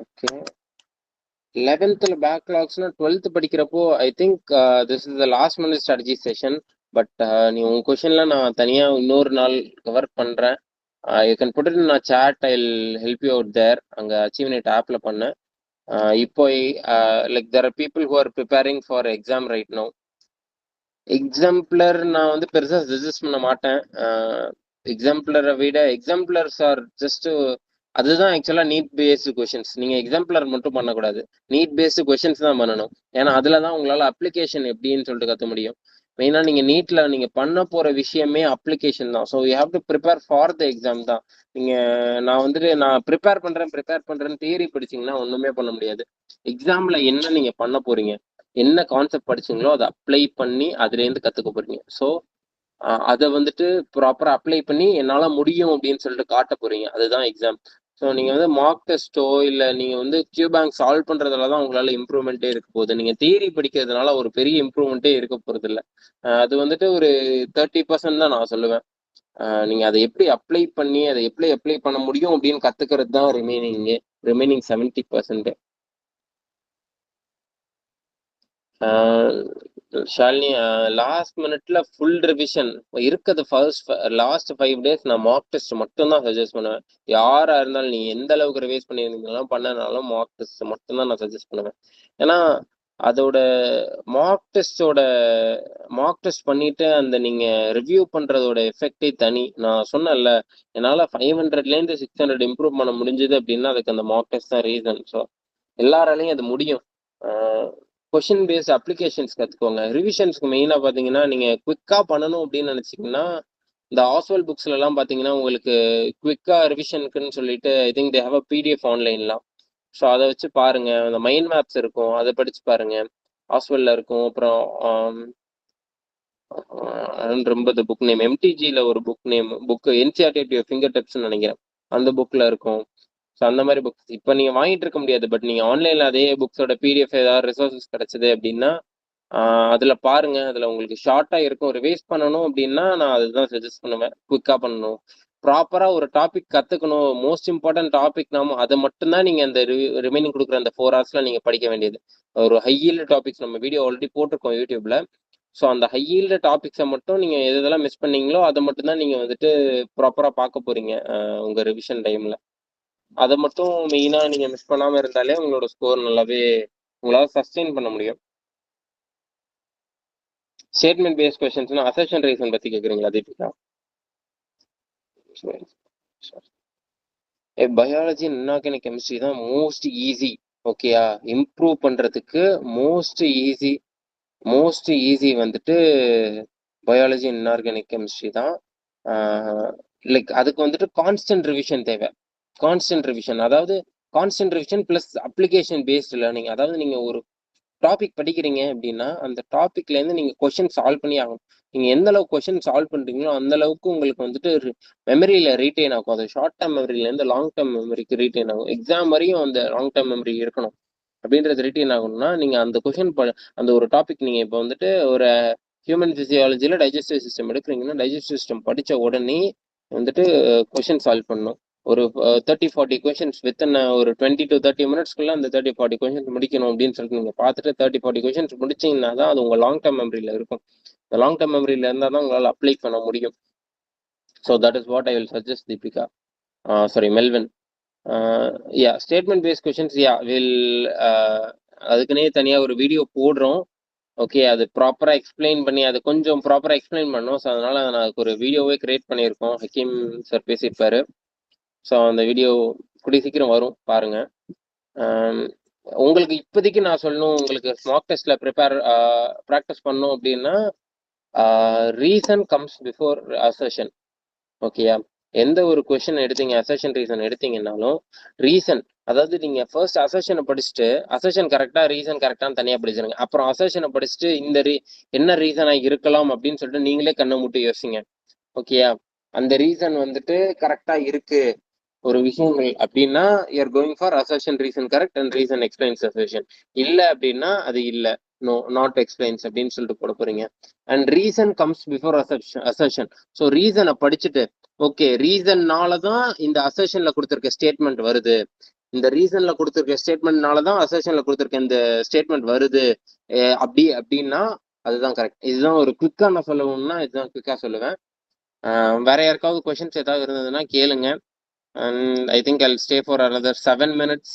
Okay, 11th பேக்லாக்ஸ்னா 12th படிக்கிறப்போ I think this is the last month strategy session. But நீ உங்க கொஷின்ல நான் தனியாக இன்னொரு நாள் கவர் பண்ணுறேன். You can put it in chat, I help you out there. அங்கே அச்சீவ்மெண்ட் ஆப்பில் பண்ணேன். இப்போ like there are people who are preparing for exam right now. எக்ஸாம்பிளர் நான் வந்து பெருசாக சஜஸ்ட் பண்ண மாட்டேன். எக்ஸாம்பிளரை விட எக்ஸாம்பிளர்ஸ் ஆர் ஜஸ்ட், அதுதான் ஆக்சுவலாக நீட் பேஸ்டு கொஷின்ஸ். நீங்கள் எக்ஸாம்பிளர் மட்டும் பண்ணக்கூடாது, நீட் பேஸ்டு கொஷின்ஸ் தான் பண்ணணும். ஏன்னா அதில் தான் உங்களால் அப்ளிகேஷன் எப்படின்னு சொல்லிட்டு கற்று முடியும். மெயினாக நீங்கள் நீட்டில் நீங்கள் பண்ண போகிற விஷயமே அப்ளிகேஷன் தான். So you have to prepare for the exam தான். நீங்கள் நான் வந்துட்டு நான் ப்ரிப்பேர் பண்ணுறேன்னு தியரி படிச்சிங்கன்னா ஒன்றுமே பண்ண முடியாது. எக்ஸாமில் என்ன நீங்கள் பண்ண போகிறீங்க, என்ன கான்செப்ட் படிச்சீங்களோ அதை அப்ளை பண்ணி அதுலேருந்து கற்றுக்க போகிறீங்க. ஸோ அதை வந்துட்டு ப்ராப்பரா அப்ளை பண்ணி என்னால முடியும் அப்படின்னு சொல்லிட்டு காட்ட போறீங்க. அதுதான் எக்ஸாம். ஸோ நீங்க வந்து மார்க் டெஸ்ட்டோ இல்ல நீங்க வந்து கியூ பேங்க் சால்வ் பண்றதுல தான் உங்களால இம்ப்ரூவ்மெண்ட்டே இருக்க போகுது. நீங்க தியரி படிக்கிறதுனால ஒரு பெரிய இம்ப்ரூவ்மெண்ட்டே இருக்க போறது இல்ல. அது வந்துட்டு ஒரு 30% தான் நான் சொல்லுவேன். நீங்க அதை எப்படி அப்ளை பண்ணி அதை எப்படி அப்ளை பண்ண முடியும் அப்படின்னு கத்துக்கிறது தான் ரிமைனிங் 70%. ஷாலினி, லாஸ்ட் மினிட்ல ஃபுல் ரிவிஷன் இருக்கிறது. லாஸ்ட் 5 days நான் மார்க் டெஸ்ட் மட்டும் தான் சஜஸ்ட் பண்ணுவேன். யாரா இருந்தாலும் நீ எந்த அளவுக்கு ரிவைஸ் பண்ணியிருந்தீங்கனாலும் பண்ணனாலும் மார்க் டெஸ்ட் மட்டும் தான் நான் சஜஸ்ட் பண்ணுவேன். ஏன்னா அதோட மார்க் டெஸ்ட் பண்ணிட்டு அந்த நீங்க ரிவ்யூ பண்றதோட எஃபெக்டே தனி. நான் சொன்னேன்ல, என்னால 500லேருந்து 600 இம்ப்ரூவ் பண்ண முடிஞ்சது அப்படின்னா அதுக்கு அந்த மார்க் டெஸ்ட் தான் ரீசன். ஸோ எல்லாராலையும் அது முடியும். கொஷின் பேஸ்ட் அப்ளிகேஷன்ஸ் கற்றுக்கோங்க. ரிவிஷன்ஸ்க்கு மெயினாக பார்த்தீங்கன்னா நீங்கள் குவிக்காக பண்ணணும் அப்படின்னு நினச்சிங்கன்னா இந்த ஆஸ்வல் புக்ஸ்லலாம் பார்த்தீங்கன்னா உங்களுக்கு குவிக்காக ரிவிஷனுக்குன்னு சொல்லிட்டு I think they have a PDF ஆன்லைன்லாம். ஸோ அதை வச்சு பாருங்க. அந்த மைண்ட் மேப்ஸ் இருக்கும், அதை படிச்சு பாருங்க. ஆஸ்வெல்ல இருக்கும். அப்புறம் ரொம்ப புக் நேம் எம்டிஜியில் ஒரு புக் என்சிஆர்டி ஃபிங்கர் டிப்ஸ்ன்னு நினைக்கிறேன். அந்த புக்கில் இருக்கும். ஸோ அந்த மாதிரி புக்ஸ் இப்போ நீங்கள் வாங்கிட்டு இருக்க முடியாது. பட் நீங்கள் ஆன்லைனில் அதே புக்ஸோட பிடிஎஃப் ஏதாவது ரிசோர்ஸஸ் கிடைச்சது அப்படின்னா அதில் பாருங்க. அதில் உங்களுக்கு ஷார்ட்டாக இருக்கும். ரிவைஸ் பண்ணணும் அப்படின்னா நான் அதுதான் சஜஸ்ட் பண்ணுவேன். குவிக்காக பண்ணணும். ப்ராப்பராக ஒரு டாபிக் கற்றுக்கணும். மோஸ்ட் இம்பார்ட்டன்ட் டாபிக் நாம அதை மட்டும்தான் நீங்கள் அந்த ரிமைனிங் கொடுக்குற அந்த 4 hours நீங்கள் படிக்க வேண்டியது. ஒரு ஹையீல்டு டாபிக்ஸ் நம்ம வீடியோ ஆல்ரெடி போட்டிருக்கோம் யூடியூப்ல. ஸோ அந்த ஹையீல்டு டாபிக்ஸை மட்டும் நீங்கள் எதெல்லாம் மிஸ் பண்ணீங்களோ அதை மட்டும்தான் நீங்கள் வந்துட்டு ப்ராப்பராக பார்க்க போறீங்க உங்கள் ரிவிஷன் டைமில். அதை மட்டும் மெயினாக நீங்கள் மிஸ் பண்ணாமல் இருந்தாலே உங்களோட ஸ்கோர் நல்லாவே உங்களால் சஸ்டெயின் பண்ண முடியும். ஸ்டேட்மெண்ட் பேஸ்ட் கொஸ்டின்ஸ்னா அசர்ஷன் ரீசன் பற்றி கேட்குறீங்களா தீபிகா? பயாலஜி இன்ஆர்கானிக் கெமிஸ்ட்ரி தான் மோஸ்ட் ஈஸி. ஓகேயா? இம்ப்ரூவ் பண்ணுறதுக்கு மோஸ்ட் ஈஸி வந்துட்டு பயாலஜி இன்ஆர்கானிக் கெமிஸ்ட்ரி தான். லைக் அதுக்கு வந்துட்டு கான்ஸ்டன்ட் ரிவிஷன் தேவை. கான்ஸ்டன்ட் ரிவிஷன் அதாவது constant revision plus application paste learning. அதாவது நீங்கள் ஒரு டாபிக் படிக்கிறீங்க அப்படின்னா அந்த டாபிக்லேருந்து நீங்கள் கொஷின் சால்வ் பண்ணி ஆகணும். நீங்கள் எந்த அளவுக்கு கொஷின் சால்வ் பண்ணுறீங்களோ அந்த அளவுக்கு உங்களுக்கு வந்துட்டு மெமரியில் ரீட்டைன் ஆகும். அது ஷார்ட் டேர்ம் மெமரியிலேருந்து லாங் டேர்ம் மெமரிக்கு ரீட்டைன் ஆகும். எக்ஸாம் வரையும் அந்த லாங் டேர்ம் மெமரி இருக்கணும். அப்படின்றது ரீட்டைன் ஆகணும்னா நீங்கள் அந்த கொஷின் அந்த ஒரு டாபிக் நீங்கள் இப்போ வந்துட்டு ஒரு ஹியூமன் ஃபிசியாலஜியில் டைஜஸ்டிவ் சிஸ்டம் எடுக்கிறீங்கன்னா டைஜஸ்டிவ் சிஸ்டம் படித்த உடனே வந்துட்டு கொஷின் சால்வ் பண்ணணும். ஒரு 30-40 கொஷின்ஸ் வித்தின் ஒரு 20 to 30 minutesக்குள்ள அந்த 30-40 கொஷின்ஸ் முடிக்கணும் அப்படின்னு சொல்லிட்டு நீங்கள் பார்த்துட்டு 30-40 கொஷின்ஸ் முடிச்சிங்கன்னா தான் அது உங்கள் லாங் டேர்ம் மெமரியில் இருக்கும். இந்த லாங் டேர்ம் மெமரியில் இருந்தால் தான் உங்களால் அப்ளை பண்ண முடியும். So that is what I will suggest Deepika. Sorry Melvin. Yeah statement paste questions அதுக்குன்னே தனியாக ஒரு வீடியோ போடுறோம். ஓகே, அது ப்ராப்பராக எக்ஸ்பிளைன் பண்ணி அது கொஞ்சம் ப்ராப்பராக எக்ஸ்பிளைன் பண்ணோம். ஸோ அதனால் நான் அதுக்கு ஒரு வீடியோவே கிரியேட் பண்ணியிருக்கோம். ஹக்கீம் சார் பேசியிருப்பாரு. ஸோ அந்த வீடியோ கூடிய சீக்கிரம் வரும், பாருங்க. உங்களுக்கு இப்போதைக்கு நான் சொல்லணும், உங்களுக்கு மார்க் டெஸ்ட்ல ப்ராக்டிஸ் பண்ணணும் அப்படின்னா ரீசன் கம்ஸ் பிஃபோர் அசர்ஷன். ஓகேயா? எந்த ஒரு கொஷின் எடுத்தீங்க, அசர்ஷன் ரீசன் எடுத்தீங்கன்னாலும் ரீசன், அதாவது நீங்க ஃபர்ஸ்ட் அசர்ஷனை படிச்சுட்டு அசர்ஷன் கரெக்டா ரீசன் கரெக்டான்னு தனியா படிச்சிருங்க. அப்புறம் அசர்ஷனை படிச்சுட்டு இந்த என்ன ரீசனா இருக்கலாம் அப்படின்னு சொல்லிட்டு நீங்களே கண்ணை மூட்டி யோசிங்க. ஓகேயா? அந்த ரீசன் வந்துட்டு கரெக்டா இருக்கு ஒரு விஷயங்கள் அப்படின்னா you are going for assertion reason correct and reason explains assertion. இல்லை அப்படின்னா அது இல்லை, நோ நாட் எக்ஸ்பிளைன்ஸ் அப்படின்னு சொல்லிட்டு போட போறீங்க. And reason comes before assertion. So ரீசனை படிச்சுட்டு ஓகே ரீசன்னால தான் இந்த அசர்ஷன்ல கொடுத்துருக்க ஸ்டேட்மெண்ட் வருது, இந்த ரீசன்ல கொடுத்துருக்க ஸ்டேட்மெண்ட்னால தான் அசர்ஷன்ல கொடுத்துருக்க இந்த ஸ்டேட்மெண்ட் வருது அப்படின்னா அதுதான் கரெக்ட். இதுதான் ஒரு குவிக்கா நான் சொல்லணும்னா இதுதான் குவிக்கா சொல்லுவேன். வேற யாருக்காவது கொஸ்டின்ஸ் ஏதாவது இருந்ததுன்னா கேளுங்க. And I think I'll stay for another 7 minutes.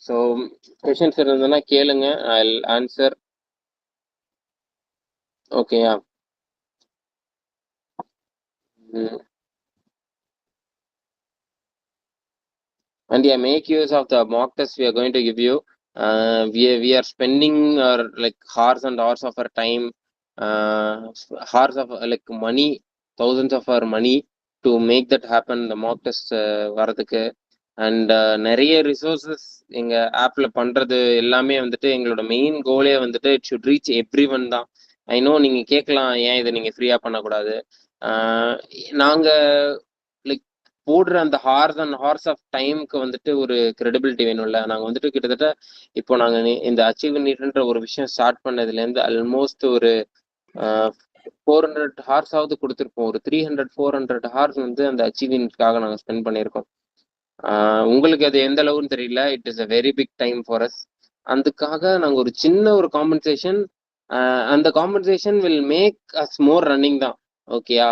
So questions irundhana kelunga, I'll answer. Okay, yeah. And yeah, make use of the mock test we are going to give you. We are spending our like hours and hours of our time, hours of like money, thousands of our money to make that happen. The mock test varadhukku. And நிறைய resources எங்கள் ஆப்பில் பண்ணுறது எல்லாமே வந்துட்டு எங்களோட main கோலே வந்துட்டு it should reach everyone தான். ஐ நோ நீங்க கேட்கலாம், ஏன் இதை நீங்க ஃப்ரீயா பண்ணக்கூடாது. நாங்க லைக் போடுற அந்த ஹார்ஸ் அண்ட் ஹார்ஸ் ஆஃப் டைமுக்கு வந்துட்டு ஒரு கிரெடிபிலிட்டி வேணும்ல. நாங்க வந்துட்டு கிட்டத்தட்ட இப்போ நாங்க இந்த அச்சீவ் நீட்ன்ற ஒரு விஷயம் ஸ்டார்ட் பண்ணதுலேருந்து ஆல்மோஸ்ட் ஒரு 400 ஹார்ஸாவது கொடுத்துருப்போம். ஒரு 300-400 ஹார்ஸ் வந்து அந்த அச்சீவ்மெண்ட்காக நாங்கள் ஸ்பெண்ட் பண்ணியிருக்கோம். உங்களுக்கு அது எந்த அளவுன்னு தெரியல. It is a very big time for us. அதுக்காக நாங்கள் ஒரு சின்ன ஒரு காம்பன்சேஷன், அந்த compensation will make us more running தான். ஓகேயா?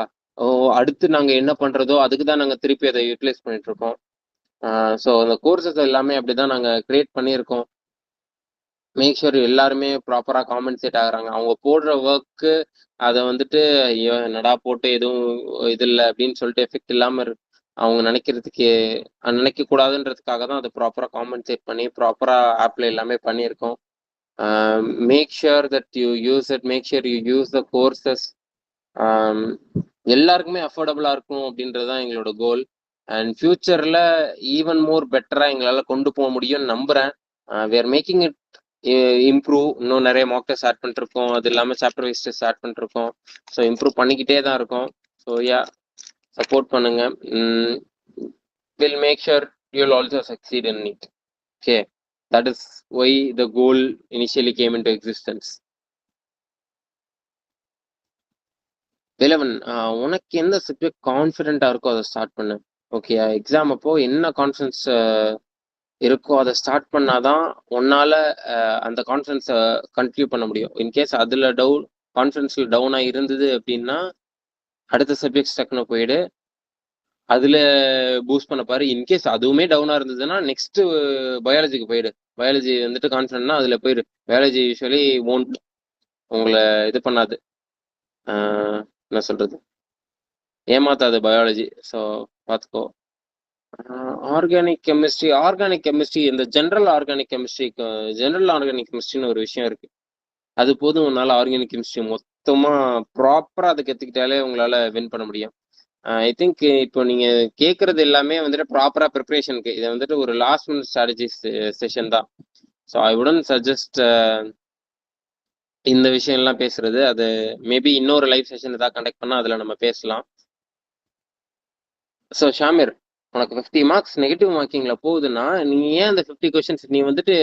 அடுத்து நாங்கள் என்ன பண்ணுறதோ அதுக்கு தான் நாங்கள் திருப்பி அதை யூட்டிலைஸ் பண்ணிட்டு இருக்கோம். ஸோ அந்த கோர்சஸ் எல்லாமே அப்படிதான் நாங்கள் கிரியேட் பண்ணியிருக்கோம். மேக் ஷூர் எல்லாருமே ப்ராப்பராக காம்பன்சேட் ஆகுறாங்க. அவங்க போடுற ஒர்க்கு அதை வந்துட்டு ஐயோ என்னடா போட்டு எதுவும் இது இல்லை அப்படின்னு சொல்லிட்டு எஃபெக்ட் இல்லாமல் அவங்க நினைக்கிறதுக்கு நினைக்கக்கூடாதுன்றதுக்காக தான் அதை ப்ராப்பராக காம்பன்சேட் பண்ணி ப்ராப்பராக ஆப்பில் எல்லாமே பண்ணியிருக்கோம். Make sure that you use it, make sure you use the courses. எல்லாருக்குமே அஃபோர்டபுளாக இருக்கும் அப்படின்றது தான் எங்களோட கோல். அண்ட் ஃபியூச்சரில் ஈவன் மோர் பெட்டராக எங்களால் கொண்டு போக முடியும்னு நம்புகிறேன். We are making it improve. இன்னும் நிறைய மாக் டெஸ்ட் ஸ்டார்ட் பண்ணிருக்கோம். அது இல்லாமல் சாப்டர் வைஸ் டெஸ்ட் ஸ்டார்ட் பண்ணிருக்கோம். ஸோ இம்ப்ரூவ் பண்ணிக்கிட்டே தான் இருக்கோம். ஸோ யா, சப்போர்ட் பண்ணுங்க. Will make sure you will also succeed in it. Okay, that is why the goal initially came into existence. Velavan, உனக்கு எந்த சப்ஜெக்ட் கான்ஃபிடென்ட்டாக இருக்கோ அதை ஸ்டார்ட் பண்ணு. ஓகே, எக்ஸாம் அப்போ என்ன கான்ஃபிடன்ஸ் இருக்கோ அதை ஸ்டார்ட் பண்ணாதான் உன்னால அந்த கான்ஃபிடன்ஸை கண்டினியூ பண்ண முடியும். இன்கேஸ் அதில் கான்ஃபிடன்ஸ் டவுனாக இருந்தது அப்படின்னா அடுத்த சப்ஜெக்ட் டக்குன்னு போயிடு, அதில் பூஸ்ட் பண்ண பாரு. இன்கேஸ் அதுவுமே டவுனாக இருந்ததுன்னா நெக்ஸ்ட் பயாலஜிக்கு போயிடு. பயாலஜி வந்துட்டு கான்ஃபிடென்ட்னா அதில் போயிடு. பயாலஜி யூஸ்வலி ஓன்ட் உங்களை இது பண்ணாது, என்ன சொல்றது, ஏமாத்தாது பயாலஜி. ஸோ பார்த்துக்கோ. ஆர்கானிக் கெமிஸ்ட்ரி இந்த ஜென்ரல் ஆர்கானிக் கெமிஸ்ட்ரின்னு ஒரு விஷயம் இருக்கு. அது போதும் உன்னால ஆர்கானிக் கெமிஸ்ட்ரி மொத்தமா ப்ராப்பரா அதை கத்துக்கிட்டாலே உங்களால வின் பண்ண முடியும். ஐ திங்க் இப்போ நீங்க கேட்கறது எல்லாமே வந்துட்டு ப்ராப்பரா ப்ரிப்பரேஷனுக்கு. இதை வந்துட்டு ஒரு லாஸ்ட் மினிட் ஸ்ட்ராட்டஜி செஷன் தான். ஸோ ஐ வுடன் சஜஸ்ட் இந்த விஷயம் எல்லாம் பேசுறது. அது மேபி இன்னொரு லைவ் செஷன் ஏதாவது கண்டக்ட் பண்ணா அதுல நம்ம பேசலாம். ஸோ ஷாமிர், உனக்கு 50 மார்க்ஸ் நெகட்டிவ் மார்க்கிங்ல போகுதுன்னா நீ ஏன் அந்த 50 கொஸ்டின்ஸ் நீ வந்துட்டு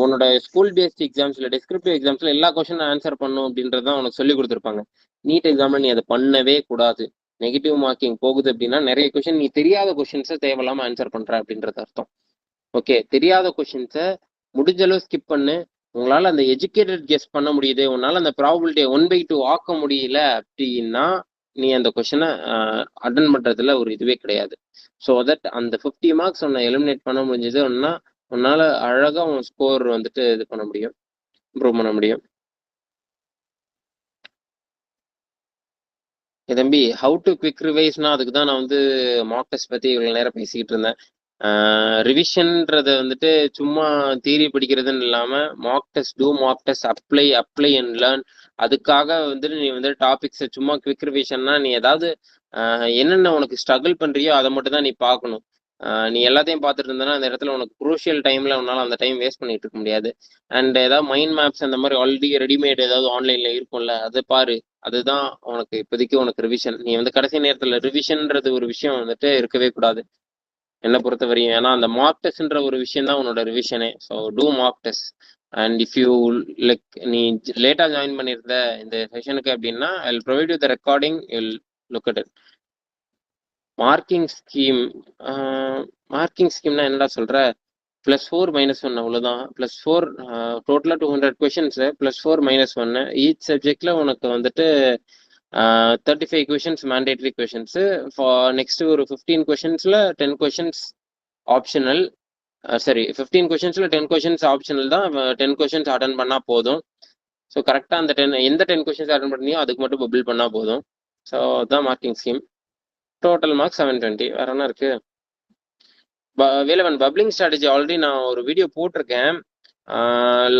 உன்னோட ஸ்கூல் பேஸ்ட் எக்ஸாம்ஸ்ல டெஸ்கிரிப்டிவ் எக்ஸாம்ஸ்ல எல்லா கொஸ்டின் ஆன்சர் பண்ணும் அப்படின்றதான் உனக்கு சொல்லி கொடுத்துருப்பாங்க. நீட் எக்ஸாம்ல நீ அதை பண்ணவே கூடாது. நெகட்டிவ் மார்க்கிங் போகுது அப்படின்னா நிறைய கொஸ்டின் நீ தெரியாத கொஸ்டின்ஸை தேவையில்லாம ஆன்சர் பண்ற அப்படின்றது அர்த்தம். ஓகே, தெரியாத கொஸ்டின்ஸை முடிஞ்ச அளவு ஸ்கிப் பண்ணு. உங்களால அந்த எஜுகேட்டட் கெஸ் பண்ண முடியுது, உன்னால அந்த ப்ராபபிலிட்டியை 1/2 ஆக்க முடியல அப்படின்னா நீ அந்த கொஸ்டினை அட்டன் பண்றதுல ஒரு இதுவே கிடையாது. ஸோ தட் அந்த 50 மார்க்ஸ் உன்னை எலிமினேட் பண்ண முடிஞ்சதுன்னா உன்னால அழகா உன் ஸ்கோர் வந்துட்டு இது பண்ண முடியும், இம்ப்ரூவ் பண்ண முடியும். தம்பி, ஹவு டு குவிக் ரிவைஸ்னா அதுக்கு தான் நான் வந்து மாக் டெஸ்ட் பத்தி இவ்வளவு நேரம் பேசிக்கிட்டு இருந்தேன். ரிவிஷன்ன்றத வந்துட்டு சும்மா தியரி படிக்கிறதுன்னு இல்லாம Mach test apply and learn. அதுக்காக வந்துட்டு நீ வந்து டாபிக்ஸை சும்மா குவிக் ரிவிஷன்னா நீ ஏதாவது என்னென்ன உனக்கு ஸ்ட்ரகிள் பண்றியோ அதை மட்டும் தான் நீ பார்க்கணும். நீ எல்லாத்தையும் பார்த்துட்டு இருந்தனா அந்த இடத்துல உனக்கு குரூஷியல் டைம்ல உன்னால அந்த டைம் வேஸ்ட் பண்ணிட்டு இருக்க முடியாது. அண்ட் ஏதாவது மைண்ட் மேப்ஸ் அந்த மாதிரி ஆல்ரெடி ரெடிமேட் ஏதாவது ஆன்லைன்ல இருக்கும்ல, அதை பாரு. அதுதான் உனக்கு இப்போதைக்கு உனக்கு ரிவிஷன். நீ வந்து கடைசி நேரத்துல ரிவிஷன்ன்றது ஒரு விஷயம் வந்துட்டு இருக்கவே கூடாது என்னை பொறுத்த வரையும். ஏன்னா அந்த மார்க் டெஸ்ட்ன்ற ஒரு விஷயம் தான் உன்னோட ரிவிஷனே. So do mock test. And if you like நீ லேட்டாக ஜாயின் பண்ணியிருந்த இந்த செஷனுக்கு அப்படின்னா I will provide you the recording, you will look at it. Marking ஸ்கீம்னா என்னடா சொல்ற? +4 -1 அவ்வளோதான். +4 டோட்டலாக 200 கொஷின்ஸ், +4 -1 ஈச் சப்ஜெக்ட்ல உனக்கு வந்துட்டு 35 கொஷின்ஸ் மேண்டேட்டரி கொஷின்ஸ். நெக்ஸ்ட் ஒரு 15 கொஷின்ஸ்ல 10 கொஷின்ஸ் ஆப்ஷனல். சரி, 15 கொஷின்ஸ்ல 10 கொஷின்ஸ் ஆப்ஷனல் தான். 10 கொஷின்ஸ் அட்டன் பண்ணா போதும். ஸோ கரெக்டாக அந்த எந்த 10 கொஷின்ஸ் அட்டன் பண்ணியோ அதுக்கு மட்டும் பபிள் பண்ணா போதும். ஸோ அதுதான் மார்க்கிங் ஸ்கீம். Total mark 720. வேற என்ன இருக்கு? வேலவன், பப்ளிங் ஸ்ட்ராட்டஜி ஆல்ரெடி நான் ஒரு வீடியோ போட்டிருக்கேன்.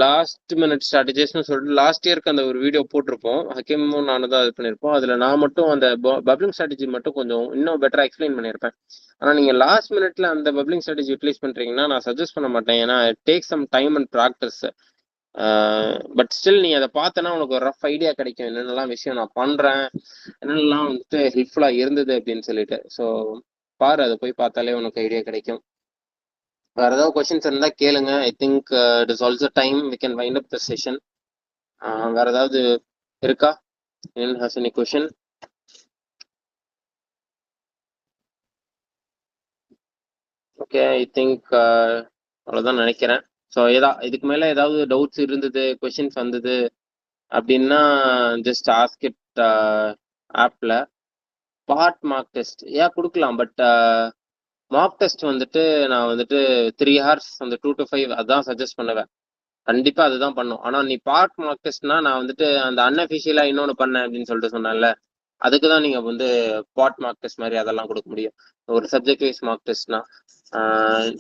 லாஸ்ட் மினிட் ஸ்ட்ராட்டஜிஸ்னு சொல்லிட்டு லாஸ்ட் இயர்க்கு அந்த ஒரு வீடியோ போட்டிருப்போம். ஹக்கீமும் நானும் தான் இது பண்ணியிருப்போம். அதில் நான் மட்டும் அந்த பப்ளிங் ஸ்ட்ராட்டஜி மட்டும் கொஞ்சம் இன்னும் பெட்டராக எக்ஸ்பிளைன் பண்ணியிருப்பேன். ஆனால் நீங்கள் லாஸ்ட் மினிட்ல அந்த பப்ளிங் ஸ்ட்ராட்டஜி யூட்டிலைஸ் பண்ணுறீங்கன்னா நான் சஜஸ்ட் பண்ண மாட்டேன். ஏன்னா it take some time and practice. But still நீ அதை பார்த்தனா உனக்கு ஒரு ரஃப் ஐடியா கிடைக்கும், என்னென்னலாம் விஷயம் நான் பண்றேன், என்னென்னலாம் வந்துட்டு ஹெல்ப்ஃபுல்லா இருந்தது அப்படின்னு சொல்லிட்டு. ஸோ பாரு, அதை போய் பார்த்தாலே உனக்கு ஐடியா கிடைக்கும். வேற ஏதாவது கொஸ்டின்ஸ் இருந்தா கேளுங்க. I think it is also time we can wind up the session. வேற ஏதாவது இருக்கா? anyone has any question? Okay, I think அவ்வளோதான் நினைக்கிறேன். ஸோ இதுக்கு மேலே ஏதாவது டவுட்ஸ் இருந்தது, கொஷின்ஸ் வந்தது அப்படின்னா ஜஸ்ட் ஆஸ்க் இட் ஆப்பில். பார்ட் மார்க் டெஸ்ட் ஏன் கொடுக்கலாம், பட் மார்க் டெஸ்ட் வந்துட்டு நான் வந்துட்டு 3 hours அந்த 2 to 5 அதான் சஜஸ்ட் பண்ணுவேன். கண்டிப்பா அதுதான் பண்ணும். ஆனா நீ பார்ட் மார்க் டெஸ்ட்னா நான் வந்துட்டு அந்த அன்அஃபிஷியலா இன்னொன்று பண்ணேன் அப்படின்னு சொல்லிட்டு சொன்னேன்ல, அதுக்கு தான் நீங்க வந்து பார்ட் மார்க் டெஸ்ட் மாதிரி அதெல்லாம் கொடுக்க முடியும். ஒரு சப்ஜெக்ட் வைஸ் மார்க் டெஸ்ட்னா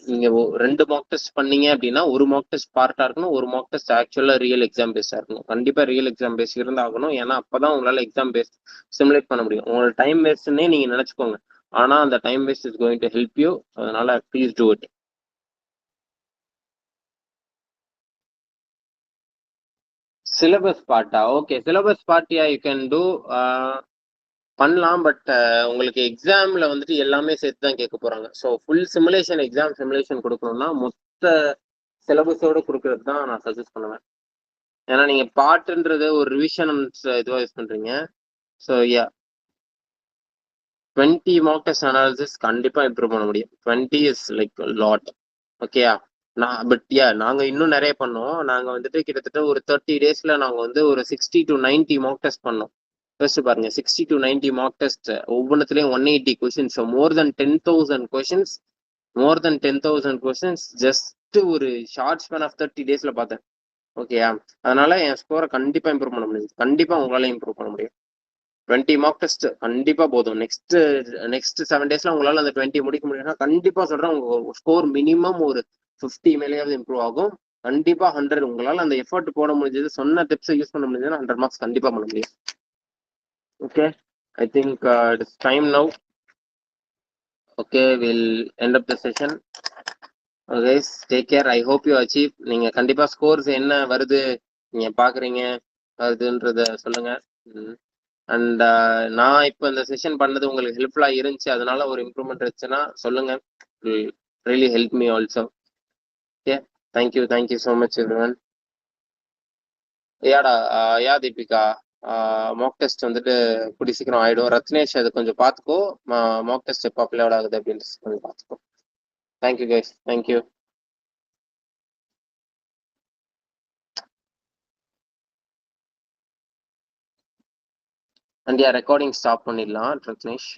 நீங்க 2 மார்க் டெஸ்ட் பண்ணீங்க அப்படின்னா ஒரு மார்க் டெஸ்ட் பார்ட்டா இருக்கணும், ஒரு மார்க் டெஸ்ட் ஆக்சுவலா ரியல் எக்ஸாம் பேஸ்டா இருக்கணும். கண்டிப்பா ரியல் எக்ஸாம் பேஸ் இருந்தாகணும். ஏன்னா அப்பதான் உங்களால எக்ஸாம் பேஸ் சிமுலேட் பண்ண முடியும். உங்களோட டைம் வேஸ்ட்னே நீங்க நினைச்சுக்கோங்க. ஆனா அந்த time waste is going to help you. அதனால ப்ளீஸ் டூ இட். சிலபஸ் பார்ட்டா? ஓகே, சிலபஸ் பார்ட்டியா யூ கேன் டூ பண்ணலாம். பட் உங்களுக்கு எக்ஸாம்ல வந்துட்டு எல்லாமே சேர்த்து தான் கேட்க போறாங்க. So full simulation, exam simulation கொடுக்கணும்னா மொத்த சிலபஸோட கொடுக்கறது தான் நான் சஜஸ்ட் பண்ணுவேன். ஏன்னா நீங்க பார்ட்ன்றது ஒரு ரிவிஷன் இதுவாக யூஸ் பண்றீங்க. So yeah 20 mark test analysis கண்டிப்பா இம்ப்ரூவ் பண்ண முடியும். 20 இஸ் லைக் லாட். ஓகேயா? நாங்க இன்னும் நிறைய பண்ணோம். நாங்க வந்துட்டு கிட்டத்தட்ட ஒரு 30 daysல நாங்க வந்து ஒரு 60 to 90 மார்க் டெஸ்ட் பண்ணோம். யோசிச்சு பாருங்க, 60 to 90 மார்க் டெஸ்ட், ஒவ்வொன்றத்துலயும் 180 questions, more than 10,000 questions. More than 10,000 questions just ஒரு ஷார்ட் ஸ்பேன் ஆஃப் 30 daysல பார்த்தேன். ஓகேயா? அதனால என் ஸ்கோரை கண்டிப்பா இம்ப்ரூவ் பண்ண முடியும். கண்டிப்பா உங்களால இம்ப்ரூவ் பண்ண முடியும். 20 மார்க் டெஸ்ட் கண்டிப்பா போதும். நெக்ஸ்ட் 7 daysல உங்களால அந்த 20 முடிக்க முடியும்னா கண்டிப்பா சொல்றேன், உங்க ஸ்கோர் மினிமம் ஒரு 50 மேலேயாவது இம்ப்ரூவ் ஆகும். கண்டிப்பா 100. உங்களால அந்த எஃபர்ட் போட முடிஞ்சது, சொன்ன டிப்ஸை யூஸ் பண்ண முடிஞ்சதுன்னா 100 மார்க்ஸ் கண்டிப்பா பண்ண முடியும். Okay, I think it is time now. Okay, will end up the session. Guys, take care. I hope you achieve. நீங்க கண்டிப்பா ஸ்கோர்ஸ் என்ன வருது நீங்க பாக்குறீங்க வருதுன்றத சொல்லுங்க. அண்ட் நான் இப்போ இந்த செஷன் பண்ணது உங்களுக்கு ஹெல்ப்ஃபுல்லா இருந்துச்சு, அதனால ஒரு இம்ப்ரூவ்மெண்ட் இருந்துச்சுன்னா சொல்லுங்க. Really help me also. Okay, thank you so much everyone. யாடா யா தீபிகா, மாக் டெஸ்ட் வந்துட்டு கூடி சீக்கிரம் ஆயிடும். ரத்னேஷ் அது கொஞ்சம் பார்த்துக்கோ, மாக் டெஸ்ட் எப்போ அப்லோட் ஆகுது அப்படின்னு கொஞ்சம் பார்த்துக்கோ. Thank you guys, thank you. And yeah, recording stop பண்ணிடலாம் ரத்னேஷ்.